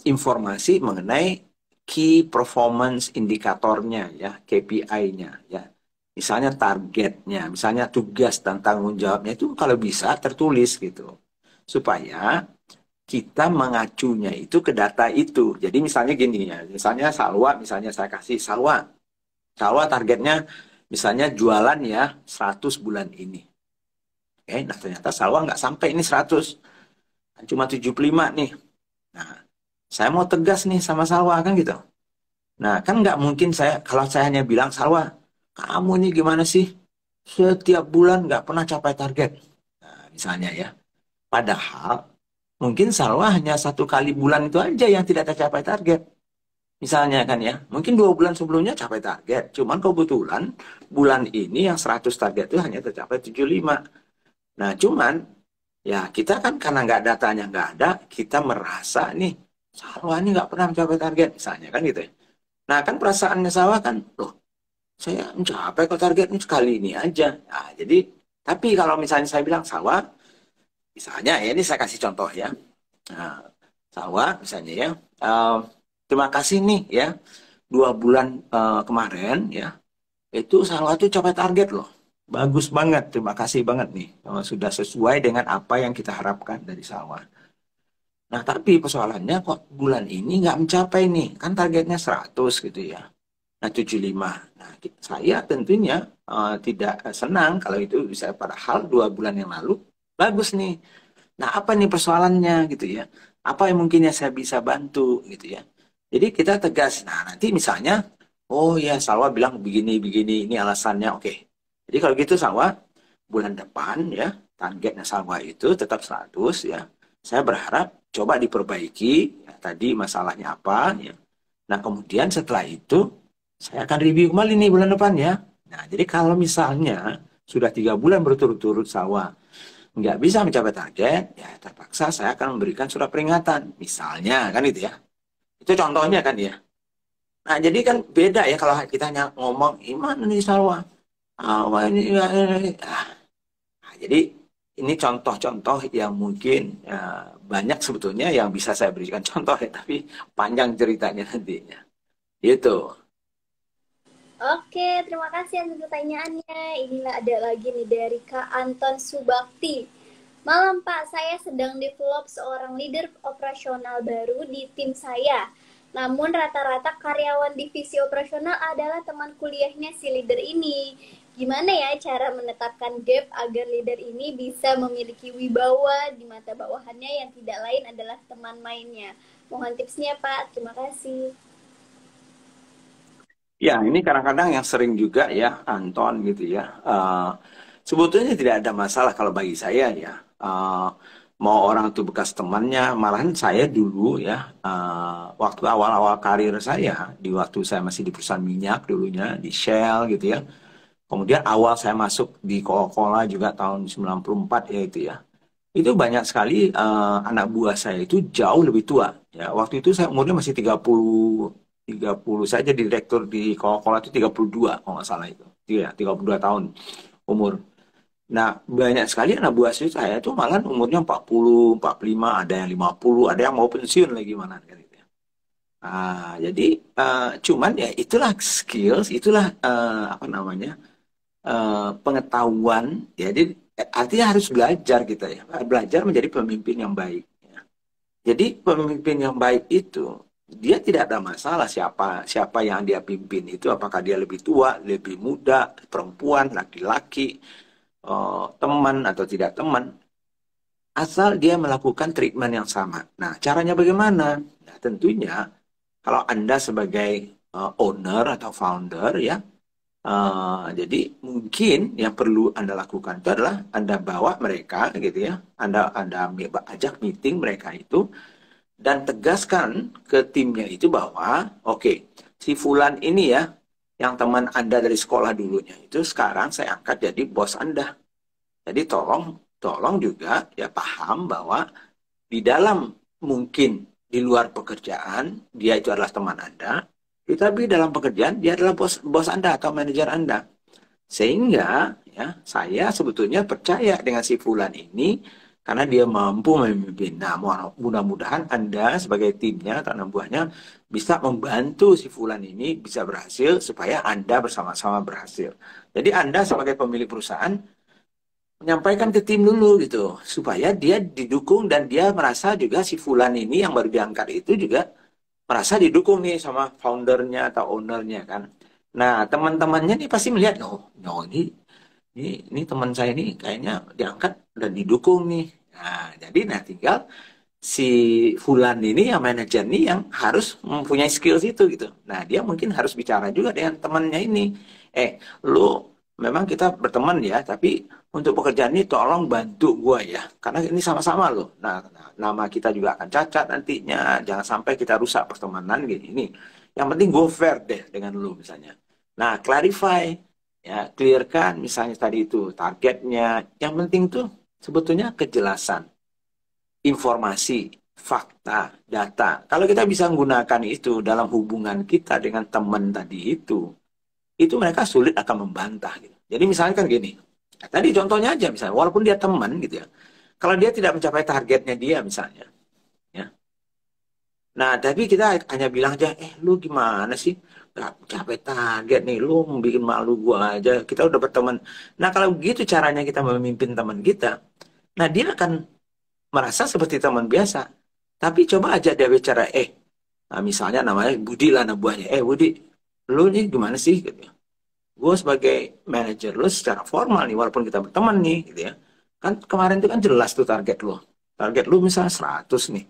informasi mengenai key performance indikatornya ya, KPI-nya ya. Misalnya targetnya, misalnya tugas dan tanggung jawabnya itu kalau bisa tertulis gitu. Supaya kita mengacunya itu ke data itu. Jadi misalnya gini ya, misalnya Salwa, misalnya saya kasih Salwa. Salwa targetnya misalnya jualan ya 100 bulan ini. Oke, nah ternyata Salwa nggak sampai ini 100. Cuma 75 nih. Nah, saya mau tegas nih sama Salwa kan gitu. Nah, kan nggak mungkin kalau saya hanya bilang, Salwa, kamu ini gimana sih? Setiap bulan nggak pernah capai target. Nah, misalnya ya. Padahal, mungkin Salwa hanya 1 kali bulan itu aja yang tidak tercapai target. Misalnya kan ya, mungkin 2 bulan sebelumnya capai target. Cuman kebetulan bulan ini yang 100 target itu hanya tercapai 75. Nah, cuman ya kita kan karena nggak datanya nggak ada, kita merasa nih, Salwa ini nggak pernah mencapai target. Misalnya kan gitu ya. Nah, kan perasaannya Salwa kan, loh, saya mencapai kok targetnya sekali ini aja. Nah, jadi, tapi kalau misalnya saya bilang, Salwa, misalnya ya, ini saya kasih contoh ya. Nah, Salwa misalnya ya, terima kasih nih ya, 2 bulan kemarin ya, itu Salwa tuh capai target loh. Bagus banget, terima kasih banget nih. Sudah sesuai dengan apa yang kita harapkan dari Salwa. Nah, tapi persoalannya kok bulan ini nggak mencapai nih. Kan targetnya 100 gitu ya. Nah, 75. Nah, saya tentunya tidak senang kalau itu bisa padahal 2 bulan yang lalu bagus nih. Nah, apa nih persoalannya gitu ya? Apa yang mungkin ya saya bisa bantu gitu ya? Jadi kita tegas. Nah, nanti misalnya, oh ya Salwa bilang begini, ini alasannya. Oke. Jadi kalau gitu Salwa, bulan depan ya, targetnya Salwa itu tetap 100 ya. Saya berharap coba diperbaiki, ya, tadi masalahnya apa ya. Nah, kemudian setelah itu, saya akan review kembali nih bulan depan ya. Nah, jadi kalau misalnya sudah 3 bulan berturut-turut Salwa nggak bisa mencapai target, ya terpaksa saya akan memberikan surat peringatan. Misalnya, kan itu ya. Itu contohnya kan ya. Nah, jadi kan beda ya kalau kita hanya ngomong, gimana nih Salwa? Ini. Nah, jadi ini contoh-contoh yang mungkin banyak sebetulnya yang bisa saya berikan contoh ya, tapi panjang ceritanya nantinya. Itu. Oke, terima kasih atas pertanyaannya. Inilah ada lagi nih dari Kak Anton Subakti. Malam Pak, saya sedang develop seorang leader operasional baru di tim saya. Namun rata-rata karyawan divisi operasional adalah teman kuliahnya si leader ini. Gimana ya cara menetapkan gap agar leader ini bisa memiliki wibawa di mata bawahannya yang tidak lain adalah teman mainnya. Mohon tipsnya Pak, terima kasih. Ya, ini kadang-kadang yang sering juga ya, Anton gitu ya. Sebetulnya tidak ada masalah kalau bagi saya ya. Mau orang itu bekas temannya, malahan saya dulu ya, waktu awal-awal karir saya, di waktu saya masih di perusahaan minyak dulunya, di Shell gitu ya. Kemudian awal saya masuk di Coca-Cola juga tahun 94 ya itu ya. Itu banyak sekali anak buah saya itu jauh lebih tua. Ya, waktu itu saya umurnya masih 30 saya jadi direktur di Coca-Cola itu 32 kalau nggak salah itu. Iya, 32 tahun umur. Nah, banyak sekali anak buah saya itu malah umurnya 40, 45, ada yang 50, ada yang mau pensiun lagi mana kan gitu ya. Jadi cuman ya itulah skills, itulah apa namanya? Pengetahuan ya. Jadi artinya harus belajar kita ya. Belajar menjadi pemimpin yang baik. Ya. Jadi pemimpin yang baik itu dia tidak ada masalah siapa siapa yang dia pimpin itu, apakah dia lebih tua, lebih muda, perempuan, laki-laki, teman atau tidak teman, asal dia melakukan treatment yang sama. Nah, caranya bagaimana? Nah, tentunya kalau Anda sebagai owner atau founder ya, jadi mungkin yang perlu Anda lakukan itu adalah Anda bawa mereka gitu ya, Anda ajak meeting mereka itu dan tegaskan ke timnya itu bahwa oke, si Fulan ini ya, yang teman Anda dari sekolah dulunya itu sekarang saya angkat jadi bos Anda. Jadi tolong tolong juga ya paham bahwa di dalam mungkin di luar pekerjaan dia itu adalah teman Anda, tetapi dalam pekerjaan dia adalah bos Anda atau manajer Anda. Sehingga ya saya sebetulnya percaya dengan si Fulan ini karena dia mampu memimpin. Nah, mudah-mudahan Anda sebagai timnya atau anak buahnya bisa membantu si Fulan ini bisa berhasil supaya Anda bersama-sama berhasil. Jadi Anda sebagai pemilik perusahaan menyampaikan ke tim dulu gitu supaya dia didukung dan dia merasa juga si Fulan ini yang baru diangkat itu juga merasa didukung nih sama foundernya atau ownernya kan. Nah, teman-temannya nih pasti melihat, oh, no, ini teman saya nih kayaknya diangkat dan didukung nih. Nah, jadi tinggal si Fulan ini yang manajer nih yang harus mempunyai skills itu gitu. Nah, dia mungkin harus bicara juga dengan temannya ini. Lu memang kita berteman ya, tapi untuk pekerjaan ini tolong bantu gua ya. Karena ini sama-sama loh. Nah, nama kita juga akan cacat nantinya. Jangan sampai kita rusak pertemanan gini. Ini. Yang penting go fair deh dengan lu misalnya. Nah, clarify ya, clearkan misalnya tadi itu targetnya. Yang penting tuh sebetulnya kejelasan informasi, fakta, data. Kalau kita bisa menggunakan itu dalam hubungan kita dengan teman tadi itu mereka sulit akan membantah. Gitu. Jadi misalnya kan gini, tadi contohnya aja misalnya, walaupun dia teman gitu ya, kalau dia tidak mencapai targetnya dia misalnya, ya. Nah, tapi kita hanya bilang aja, lu gimana sih? Gak mencapai target nih, lu bikin malu gua aja, kita udah berteman. Nah, kalau begitu caranya kita memimpin teman kita, nah dia akan merasa seperti teman biasa. Tapi coba aja dia bicara, nah misalnya namanya Budi lah anak buahnya. Budi, lu nih gimana sih? Gitu. Gue sebagai manajer lu secara formal nih, walaupun kita berteman nih, gitu ya. Kan kemarin itu kan jelas tuh target lu. Target lu misalnya 100 nih.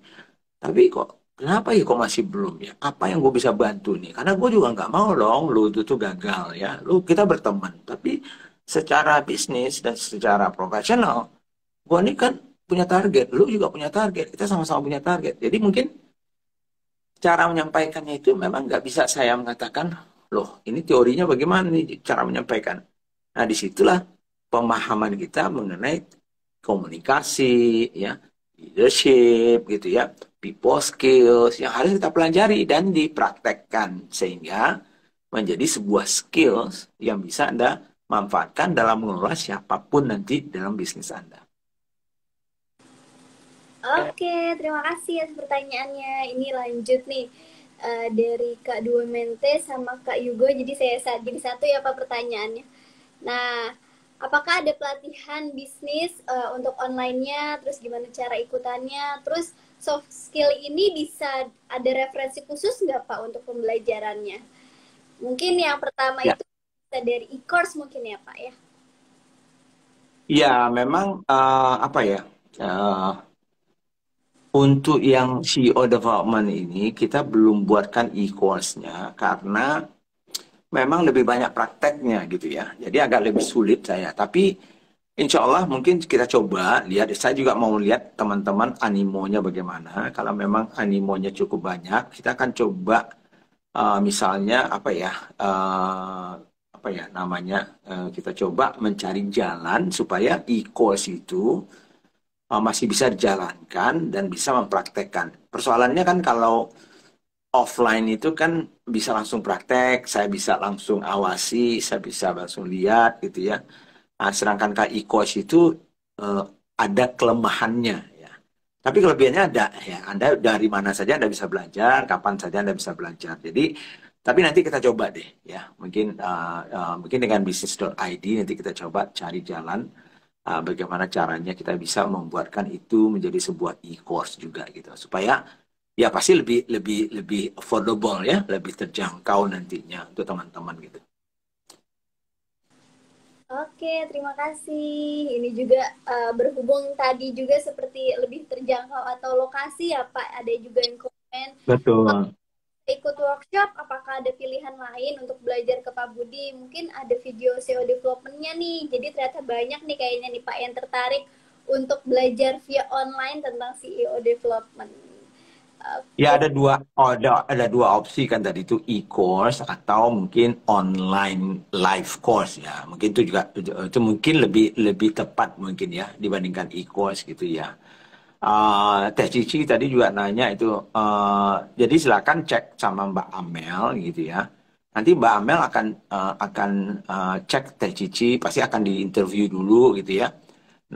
Tapi kok, kenapa ya kok masih belum ya? Apa yang gue bisa bantu nih? Karena gue juga nggak mau dong lu itu tuh gagal ya. Lu kita berteman. Tapi secara bisnis dan secara profesional, gue nih kan punya target, lu juga punya target, kita sama-sama punya target. Jadi mungkin cara menyampaikannya itu memang nggak bisa saya mengatakan, loh ini teorinya bagaimana nih cara menyampaikan. Nah disitulah pemahaman kita mengenai komunikasi, ya, leadership gitu ya, people skills yang harus kita pelajari dan dipraktekkan sehingga menjadi sebuah skills yang bisa Anda manfaatkan dalam mengelola siapapun nanti dalam bisnis Anda. Oke, terima kasih atas pertanyaannya. Ini lanjut nih dari Kak Dua Mente sama Kak Yugo. Jadi saya jadi satu ya Pak pertanyaannya. Nah, apakah ada pelatihan bisnis untuk online-nya, terus gimana cara ikutannya, terus soft skill ini bisa ada referensi khusus nggak Pak untuk pembelajarannya? Mungkin yang pertama Ya, itu bisa dari e-course mungkin ya Pak ya. ya memang apa ya? eh, untuk yang CEO development ini kita belum buatkan e-course-nya karena memang lebih banyak prakteknya gitu ya. Jadi agak lebih sulit saya. Tapi insya Allah mungkin kita coba lihat. Saya juga mau lihat teman-teman animonya bagaimana. Kalau memang animonya cukup banyak, kita akan coba misalnya apa ya namanya kita coba mencari jalan supaya e-course itu masih bisa dijalankan dan bisa mempraktekkan. Persoalannya kan kalau offline itu kan bisa langsung praktek, saya bisa langsung awasi, saya bisa langsung lihat gitu ya. Nah, sedangkan e-course itu eh, ada kelemahannya ya. Tapi kelebihannya ada ya. Anda dari mana saja Anda bisa belajar, kapan saja Anda bisa belajar. Jadi, tapi nanti kita coba deh ya. Mungkin dengan bisnis.id nanti kita coba cari jalan bagaimana caranya kita bisa membuatkan itu menjadi sebuah e-course juga gitu. Supaya ya pasti lebih lebih lebih affordable ya, lebih terjangkau nantinya untuk teman-teman gitu. Oke, terima kasih. Ini juga berhubung tadi juga seperti lebih terjangkau atau lokasi ya Pak. Ada juga yang komen. Kalau Betul. ikut workshop, apakah ada pilihan lain untuk belajar ke Pak Budi? Mungkin ada video SEO development-nya nih. Jadi ternyata banyak nih kayaknya nih Pak yang tertarik untuk belajar via online tentang SEO development. Ya Oke, ada dua opsi kan tadi itu e-course atau mungkin online live course ya. Mungkin itu juga itu mungkin lebih lebih tepat mungkin ya dibandingkan e-course gitu ya. Teh Cici tadi juga nanya itu jadi silakan cek sama Mbak Amel gitu ya. Nanti Mbak Amel akan cek Teh Cici pasti akan diinterview dulu gitu ya.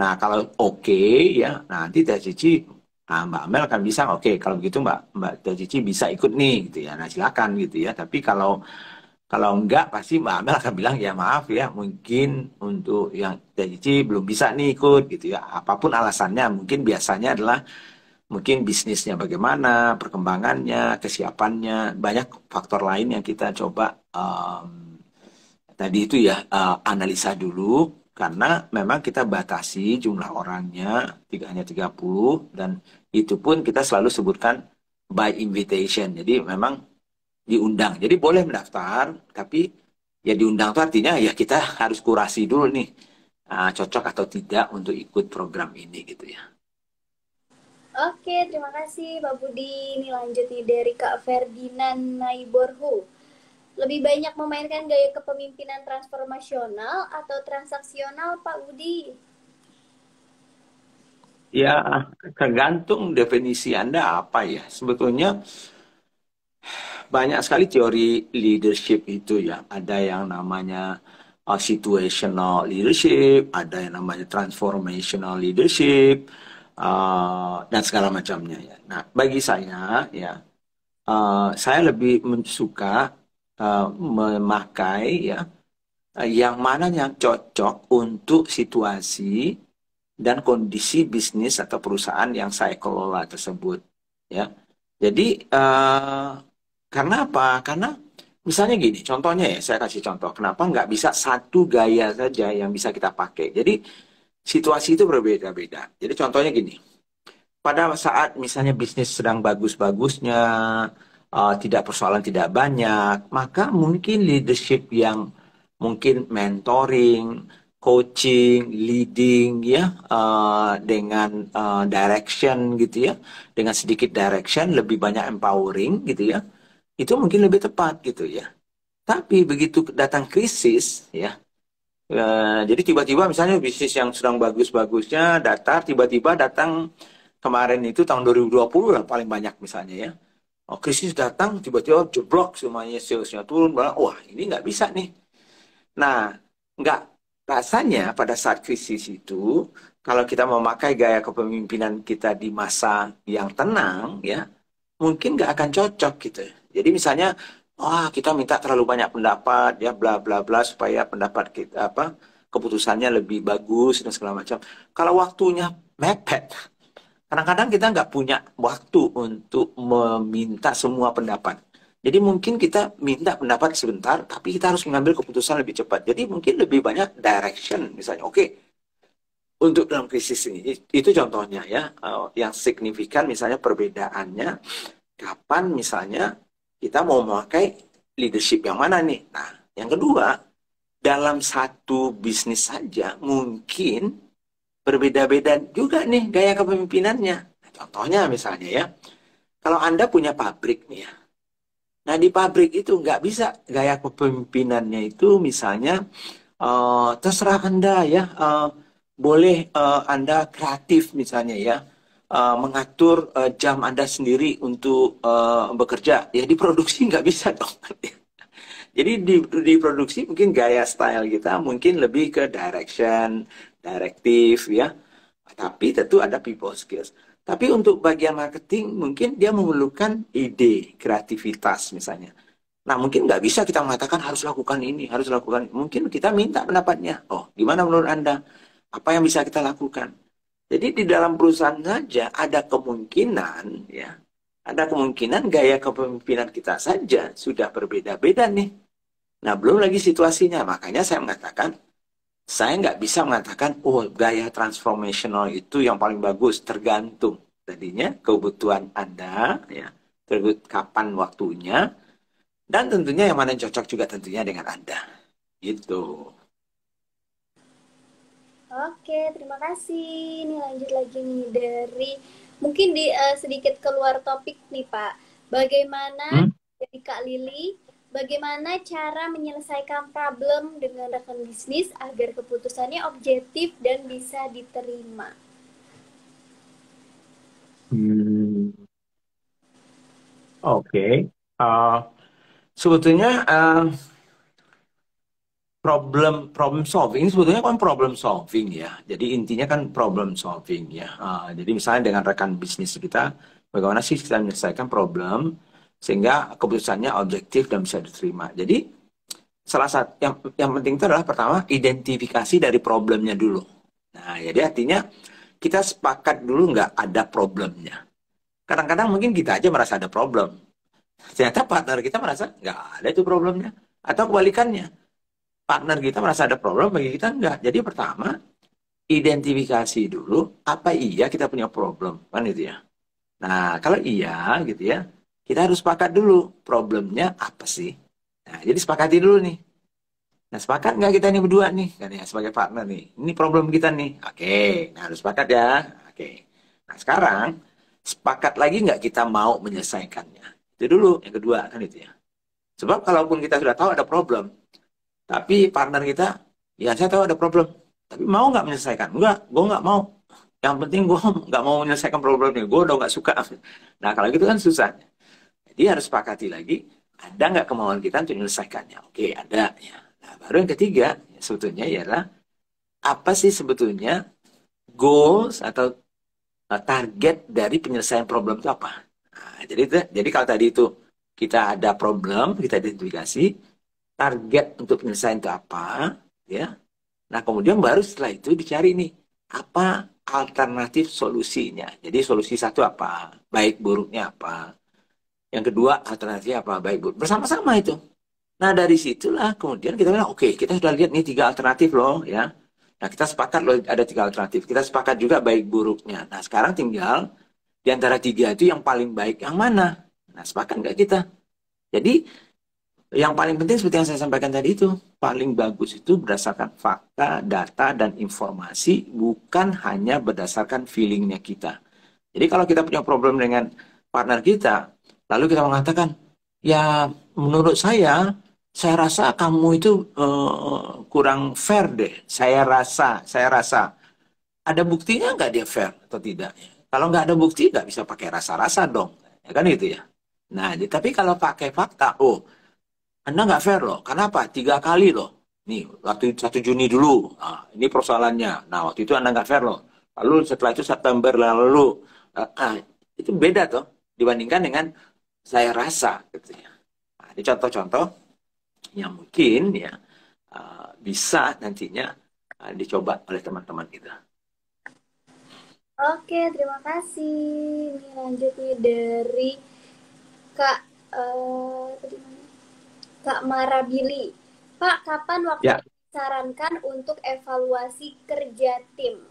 Nah, kalau oke ya, nanti Teh Cici, Mbak Amel akan bisa, oke, kalau begitu Mbak Teh Cici bisa ikut nih, gitu ya. Nah, silakan gitu ya. Tapi kalau kalau enggak, pasti Mbak Amel akan bilang, ya maaf ya, mungkin untuk yang Teh Cici belum bisa nih ikut, gitu ya. Apapun alasannya, mungkin biasanya adalah mungkin bisnisnya bagaimana, perkembangannya, kesiapannya, banyak faktor lain yang kita coba tadi itu ya analisa dulu karena memang kita batasi jumlah orangnya hanya 30 dan itu pun kita selalu sebutkan by invitation. Jadi memang diundang. Jadi boleh mendaftar tapi ya diundang itu artinya ya kita harus kurasi dulu nih cocok atau tidak untuk ikut program ini gitu ya. Oke, terima kasih Pak Budi. Ini lanjut nih dari Kak Ferdinand Naiborhu. Lebih banyak memainkan gaya kepemimpinan transformasional atau transaksional Pak Budi? Ya tergantung definisi Anda apa ya. Sebetulnya banyak sekali teori leadership itu ya. Ada yang namanya situational leadership, ada yang namanya transformational leadership, dan segala macamnya ya. Nah, bagi saya ya, saya lebih suka memakai ya yang mana yang cocok untuk situasi dan kondisi bisnis atau perusahaan yang saya kelola tersebut ya. Jadi karena apa? Karena misalnya gini, contohnya ya, saya kasih contoh. Kenapa nggak bisa satu gaya saja yang bisa kita pakai? Jadi situasi itu berbeda-beda. Jadi contohnya gini, pada saat misalnya bisnis sedang bagus-bagusnya, tidak persoalan tidak banyak, maka mungkin leadership yang mungkin mentoring, coaching, leading ya dengan direction gitu ya, dengan sedikit direction lebih banyak empowering gitu ya, itu mungkin lebih tepat gitu ya. Tapi begitu datang krisis ya, jadi tiba-tiba misalnya bisnis yang sedang bagus-bagusnya datar, tiba-tiba datang kemarin itu tahun 2020 lah paling banyak misalnya ya. Oh, krisis datang tiba-tiba jeblok semuanya salesnya turun, wah ini nggak bisa nih. Nah, nggak rasanya pada saat krisis itu, kalau kita memakai gaya kepemimpinan kita di masa yang tenang, ya, mungkin nggak akan cocok gitu. Jadi misalnya, wah kita minta terlalu banyak pendapat, ya bla bla bla supaya pendapat kita apa keputusannya lebih bagus dan segala macam. Kalau waktunya mepet, kadang-kadang kita nggak punya waktu untuk meminta semua pendapat. Jadi mungkin kita minta pendapat sebentar, tapi kita harus mengambil keputusan lebih cepat. Jadi mungkin lebih banyak direction, misalnya. Oke, untuk dalam krisis ini, itu contohnya ya, yang signifikan misalnya perbedaannya, kapan misalnya kita mau memakai leadership yang mana nih. Nah, yang kedua, dalam satu bisnis saja mungkin berbeda-beda juga nih gaya kepemimpinannya. Nah, contohnya misalnya ya, kalau Anda punya pabrik nih ya, nah di pabrik itu nggak bisa gaya kepemimpinannya itu misalnya terserah Anda ya, boleh Anda kreatif misalnya ya, mengatur jam Anda sendiri untuk bekerja. Ya di produksi nggak bisa dong. Jadi di produksi mungkin gaya style kita mungkin lebih ke direction, directive ya. Tapi tentu ada people skills. Tapi untuk bagian marketing mungkin dia memerlukan ide, kreativitas misalnya. Nah mungkin nggak bisa kita mengatakan harus lakukan ini, harus lakukan. Mungkin kita minta pendapatnya. Oh, gimana menurut Anda? Apa yang bisa kita lakukan? Jadi di dalam perusahaan saja ada kemungkinan ya, ada kemungkinan gaya kepemimpinan kita saja sudah berbeda-beda nih. Nah belum lagi situasinya, makanya saya mengatakan saya nggak bisa mengatakan, oh gaya transformational itu yang paling bagus, tergantung tadinya kebutuhan Anda, ya, kapan waktunya, dan tentunya yang mana yang cocok juga tentunya dengan Anda. Gitu. Oke, terima kasih. Ini lanjut lagi nih dari mungkin di sedikit keluar topik nih Pak. Bagaimana dari Kak Lili, bagaimana cara menyelesaikan problem dengan rekan bisnis agar keputusannya objektif dan bisa diterima? Oke. Sebetulnya problem solving sebetulnya kan problem solving ya. Jadi intinya kan problem solving ya. Jadi misalnya dengan rekan bisnis kita, bagaimana sih kita menyelesaikan problem sehingga keputusannya objektif dan bisa diterima. Jadi salah satu yang penting itu adalah pertama identifikasi dari problemnya dulu. Nah, jadi artinya kita sepakat dulu nggak ada problemnya. Kadang-kadang mungkin kita aja merasa ada problem. Ternyata partner kita merasa nggak ada itu problemnya. Atau kebalikannya, partner kita merasa ada problem, bagi kita enggak. Jadi pertama, identifikasi dulu apa iya kita punya problem, kan gitu ya. Nah, kalau iya gitu ya, kita harus sepakat dulu problemnya apa sih. Nah, jadi sepakati dulu nih. Nah, sepakat nggak kita nih berdua nih, kan ya, sebagai partner nih. Ini problem kita nih. Oke, nah harus sepakat ya. Oke. Nah, sekarang sepakat lagi nggak kita mau menyelesaikannya. Itu dulu, yang kedua kan itu ya. Sebab kalaupun kita sudah tahu ada problem, tapi partner kita, ya saya tahu ada problem. Tapi mau nggak menyelesaikan? Enggak, gue nggak mau. Yang penting gue nggak mau menyelesaikan problemnya. Gue udah nggak suka. Nah kalau gitu kan susah. Jadi harus sepakati lagi, ada nggak kemauan kita untuk menyelesaikannya? Oke, ada. Ya. Nah, baru yang ketiga, ya, sebetulnya ialah, apa sih sebetulnya goals atau target dari penyelesaian problem itu apa? Nah, jadi kalau tadi itu kita ada problem, kita identifikasi, target untuk penyelesaian itu apa, ya. Nah, kemudian baru setelah itu dicari nih, apa alternatif solusinya. Jadi solusi satu apa, baik buruknya apa. Yang kedua alternatifnya apa, baik buruk. Bersama-sama itu. Nah, dari situlah kemudian kita bilang, oke, kita sudah lihat nih 3 alternatif loh, ya. Nah, kita sepakat loh ada 3 alternatif. Kita sepakat juga baik buruknya. Nah, sekarang tinggal di antara 3 itu yang paling baik yang mana? Nah, sepakat nggak kita? Jadi, yang paling penting seperti yang saya sampaikan tadi itu, paling bagus itu berdasarkan fakta, data, dan informasi, bukan hanya berdasarkan feelingnya kita. Jadi kalau kita punya problem dengan partner kita, lalu kita mengatakan, ya menurut saya rasa kamu itu kurang fair deh. Saya rasa. Ada buktinya nggak dia fair atau tidak? Kalau nggak ada bukti, nggak bisa pakai rasa-rasa dong. Ya kan itu ya. Nah, tapi kalau pakai fakta, oh, Anda nggak fair loh. Kenapa? 3 kali loh. Nih, waktu 1 Juni dulu. Nah, ini persoalannya. Nah, waktu itu Anda nggak fair loh. Lalu setelah itu September lalu. Itu beda tuh. Dibandingkan dengan saya rasa. Gitu ya. Nah, ini contoh-contoh yang mungkin ya bisa nantinya dicoba oleh teman-teman kita. Oke, terima kasih. Ini lanjut nih dari Kak tadi mana? Kak Marabili. Pak, kapan waktu Ya, disarankan untuk evaluasi kerja tim?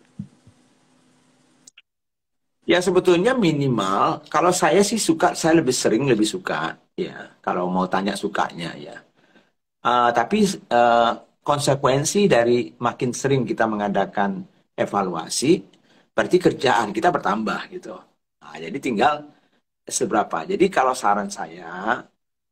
ya sebetulnya minimal, kalau saya sih suka, saya lebih sering lebih suka, ya. Kalau mau tanya sukanya, ya. Tapi konsekuensi dari makin sering kita mengadakan evaluasi, berarti kerjaan kita bertambah gitu. Nah, jadi tinggal seberapa. Jadi kalau saran saya,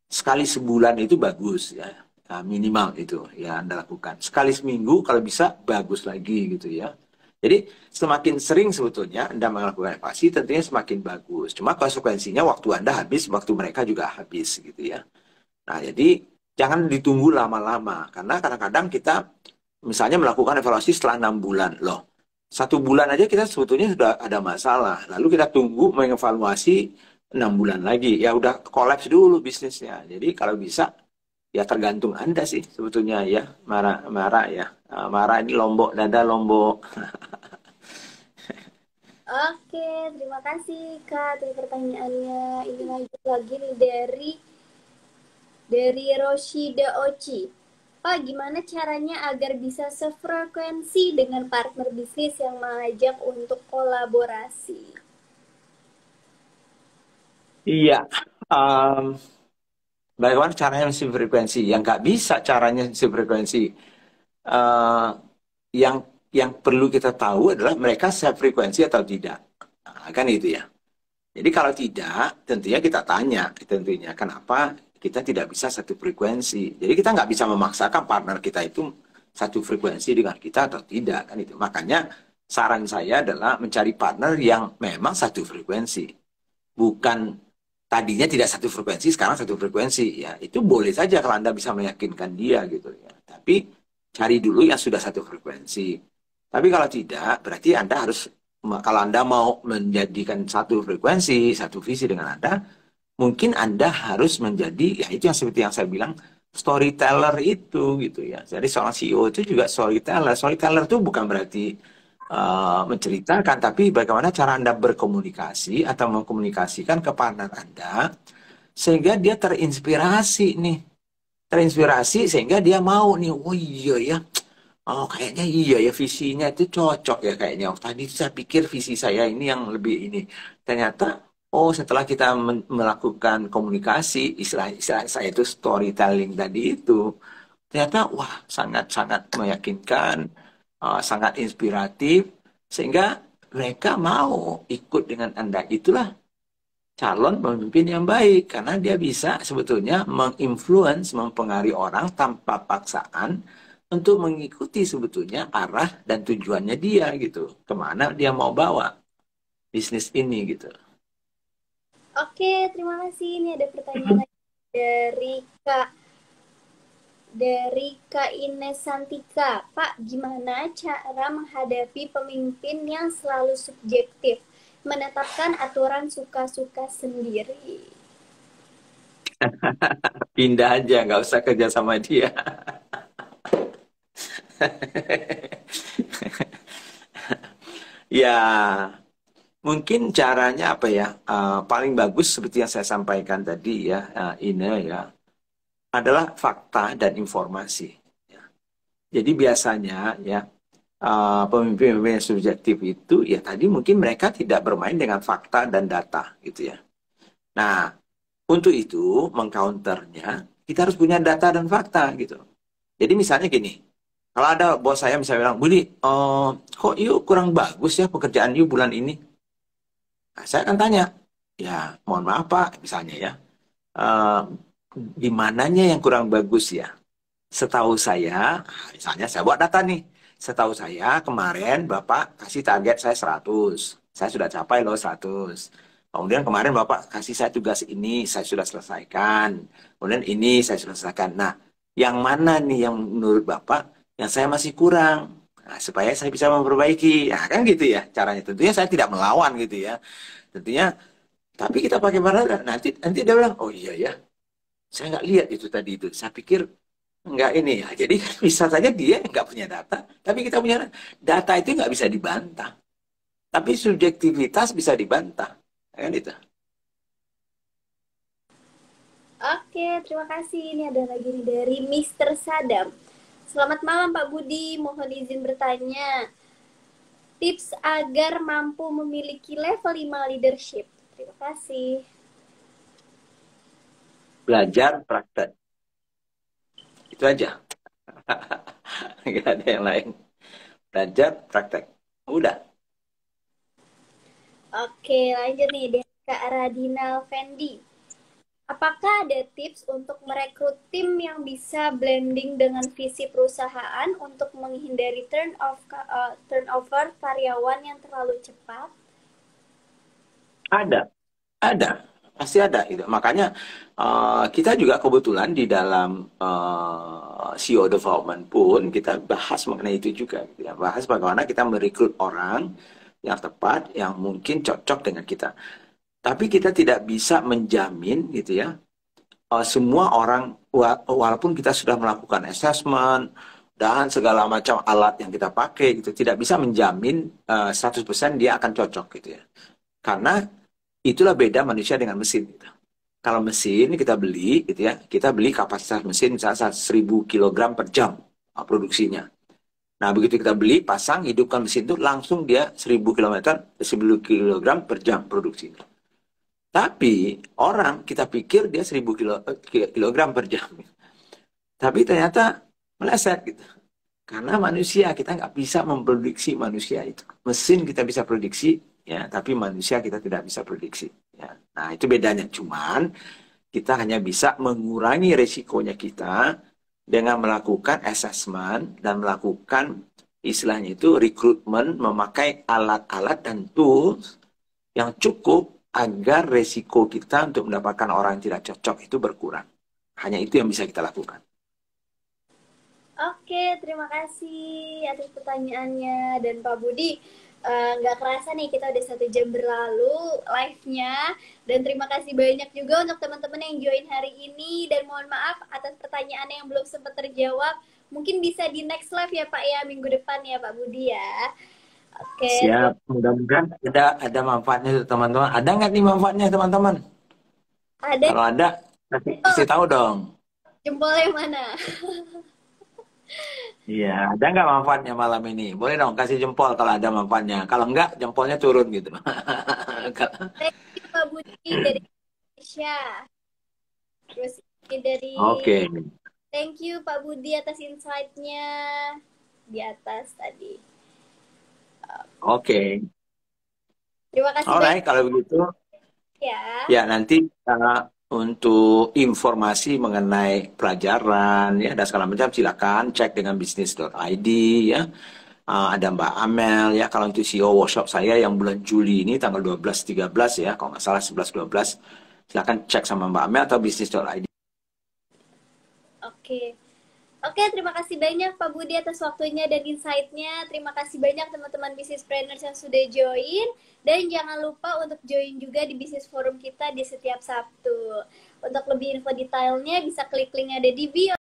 sekali sebulan itu bagus ya. Nah, minimal itu ya Anda lakukan. Sekali seminggu kalau bisa bagus lagi gitu ya. Jadi semakin sering sebetulnya Anda melakukan evaluasi tentunya semakin bagus. Cuma konsekuensinya waktu Anda habis, waktu mereka juga habis gitu ya. Nah, jadi jangan ditunggu lama-lama karena kadang-kadang kita misalnya melakukan evaluasi setelah 6 bulan loh. 1 bulan aja kita sebetulnya sudah ada masalah. Lalu kita tunggu mengevaluasi 6 bulan lagi. Ya udah kolaps dulu bisnisnya. Jadi kalau bisa ya tergantung Anda sih sebetulnya ya. Marah-marah ya. Marah ini lombok, dada lombok. Oke, terima kasih Kak atas pertanyaannya. Ini lanjut lagi nih dari Roshida Ochi. Pak, gimana caranya agar bisa sefrekuensi dengan partner bisnis yang mengajak untuk kolaborasi? Iya. Um, Bagaimana caranya frekuensi? Yang nggak bisa caranya frekuensi. Eh, yang yang perlu kita tahu adalah mereka sefrekuensi atau tidak. Nah, kan itu ya. Jadi kalau tidak, tentunya kita tanya, tentunya kenapa kita tidak bisa satu frekuensi. Jadi kita nggak bisa memaksakan partner kita itu satu frekuensi dengan kita atau tidak, kan itu. Makanya saran saya adalah mencari partner yang memang satu frekuensi, bukan tadinya tidak satu frekuensi, sekarang satu frekuensi. Ya itu boleh saja kalau Anda bisa meyakinkan dia gitu ya. Tapi cari dulu yang sudah satu frekuensi. Tapi kalau tidak, berarti Anda harus kalau Anda mau menjadikan satu frekuensi, satu visi dengan Anda, mungkin Anda harus menjadi, ya itu yang seperti yang saya bilang, storyteller itu gitu ya. Jadi seorang CEO itu juga storyteller. Storyteller itu bukan berarti menceritakan, tapi bagaimana cara Anda berkomunikasi atau mengkomunikasikan ke partner Anda, sehingga dia terinspirasi nih. Terinspirasi sehingga dia mau nih, oh iya ya, oh, kayaknya iya ya visinya itu cocok ya kayaknya. Oh, tadi saya pikir visi saya ini yang lebih ini. Ternyata, oh setelah kita melakukan komunikasi, istilah saya itu storytelling tadi itu, ternyata wah sangat-sangat meyakinkan, sangat inspiratif, sehingga mereka mau ikut dengan Anda. Itulah calon pemimpin yang baik, karena dia bisa sebetulnya menginfluence, mempengaruhi orang tanpa paksaan, untuk mengikuti sebetulnya arah dan tujuannya dia gitu. Kemana dia mau bawa bisnis ini gitu. Oke, terima kasih. Ini ada pertanyaan lagi dari Kak Ines Santika. Pak, gimana cara menghadapi pemimpin yang selalu subjektif, menetapkan aturan suka-suka sendiri? Pindah aja, nggak usah kerja sama dia. Ya, mungkin caranya apa ya? Paling bagus seperti yang saya sampaikan tadi ya, Ine ya, adalah fakta dan informasi. Ya. Jadi biasanya ya pemimpin-pemimpin yang subjektif itu ya tadi mungkin mereka tidak bermain dengan fakta dan data gitu ya. Nah, untuk itu mengcounternya kita harus punya data dan fakta gitu. Jadi misalnya gini, kalau ada bos saya misalnya bilang, Budi, kok yuk kurang bagus ya pekerjaan yuk bulan ini? Nah, saya akan tanya, ya mohon maaf Pak, misalnya ya, eh, di mananya yang kurang bagus ya? Setahu saya, misalnya saya buat data nih, setahu saya kemarin Bapak kasih target saya 100, saya sudah capai loh 100. Kemudian kemarin Bapak kasih saya tugas ini, saya sudah selesaikan. Kemudian ini saya sudah selesaikan. Nah, yang mana nih yang menurut Bapak yang saya masih kurang? Nah, supaya saya bisa memperbaiki. Nah, kan gitu ya caranya. Tentunya saya tidak melawan gitu ya. Tentunya, tapi kita pakai mana? Nanti dia bilang, oh iya ya, saya nggak lihat itu tadi itu. Saya pikir nggak ini ya. Jadi bisa saja dia nggak punya data, tapi kita punya data itu nggak bisa dibantah. Tapi subjektivitas bisa dibantah, kan itu. Oke, terima kasih. Ini ada lagi nih dari Mister Sadam. Selamat malam Pak Budi, mohon izin bertanya. Tips agar mampu memiliki level 5 leadership. Terima kasih. Belajar, praktek. Itu aja. Nggak ada yang lain. Belajar, praktek. Udah. Oke, lanjut nih dari Kak Radinal Fendi. Apakah ada tips untuk merekrut tim yang bisa blending dengan visi perusahaan untuk menghindari turnover karyawan yang terlalu cepat? Ada. Ada. Pasti ada. Gitu. Makanya kita juga kebetulan di dalam CEO Development pun kita bahas mengenai itu juga. Gitu ya. Bahas bagaimana kita merekrut orang yang tepat, yang mungkin cocok dengan kita. Tapi kita tidak bisa menjamin gitu ya, semua orang, walaupun kita sudah melakukan assessment dan segala macam alat yang kita pakai gitu, tidak bisa menjamin 100% dia akan cocok gitu ya. Karena itulah beda manusia dengan mesin gitu. Kalau mesin kita beli gitu ya, kita beli kapasitas mesin misalnya 1000 kg per jam produksinya. Nah, begitu kita beli, pasang, hidupkan mesin itu langsung dia 1000 kg per jam produksinya. Tapi orang kita pikir dia 1000 kilogram per jam. Tapi ternyata meleset gitu. Karena manusia kita nggak bisa memprediksi manusia itu. Mesin kita bisa prediksi, ya, tapi manusia kita tidak bisa prediksi. Ya. Nah itu bedanya. Cuman kita hanya bisa mengurangi resikonya kita dengan melakukan assessment dan melakukan istilahnya itu rekrutmen, memakai alat-alat dan tools yang cukup agar resiko kita untuk mendapatkan orang yang tidak cocok itu berkurang. Hanya itu yang bisa kita lakukan. Oke, terima kasih atas pertanyaannya. Dan Pak Budi, nggak kerasa nih kita udah 1 jam berlalu live-nya. Dan terima kasih banyak juga untuk teman-teman yang join hari ini. Dan mohon maaf atas pertanyaan yang belum sempat terjawab. Mungkin bisa di next live ya Pak ya, minggu depan ya Pak Budi ya. Oke, Siap, mudah-mudahan ada manfaatnya teman-teman. Ada nggak nih manfaatnya teman-teman? ada Kalau ada, kasih tahu dong. jempol yang mana? Iya, ada nggak manfaatnya malam ini? Boleh dong kasih jempol kalau ada manfaatnya. Kalau enggak, jempolnya turun gitu. Thank you Pak Budi dari Indonesia. Terus ini dari Oke, thank you Pak Budi atas insight-nya di atas tadi. oke. Terima kasih banyak Alright, kalau begitu, ya. ya nanti untuk informasi mengenai pelajaran ya dan segala macam silakan cek dengan bisnis.id ya. Ada Mbak Amel ya, kalau untuk CEO workshop saya yang bulan Juli ini tanggal 12-13 ya, kalau nggak salah 11-12, silakan cek sama Mbak Amel atau bisnis.id. Oke. Oke, terima kasih banyak Pak Budi atas waktunya dan insight-nya. Terima kasih banyak teman-teman Business Planners yang sudah join. Dan jangan lupa untuk join juga di Business Forum kita di setiap Sabtu. Untuk lebih info detailnya bisa klik link yang ada di bio.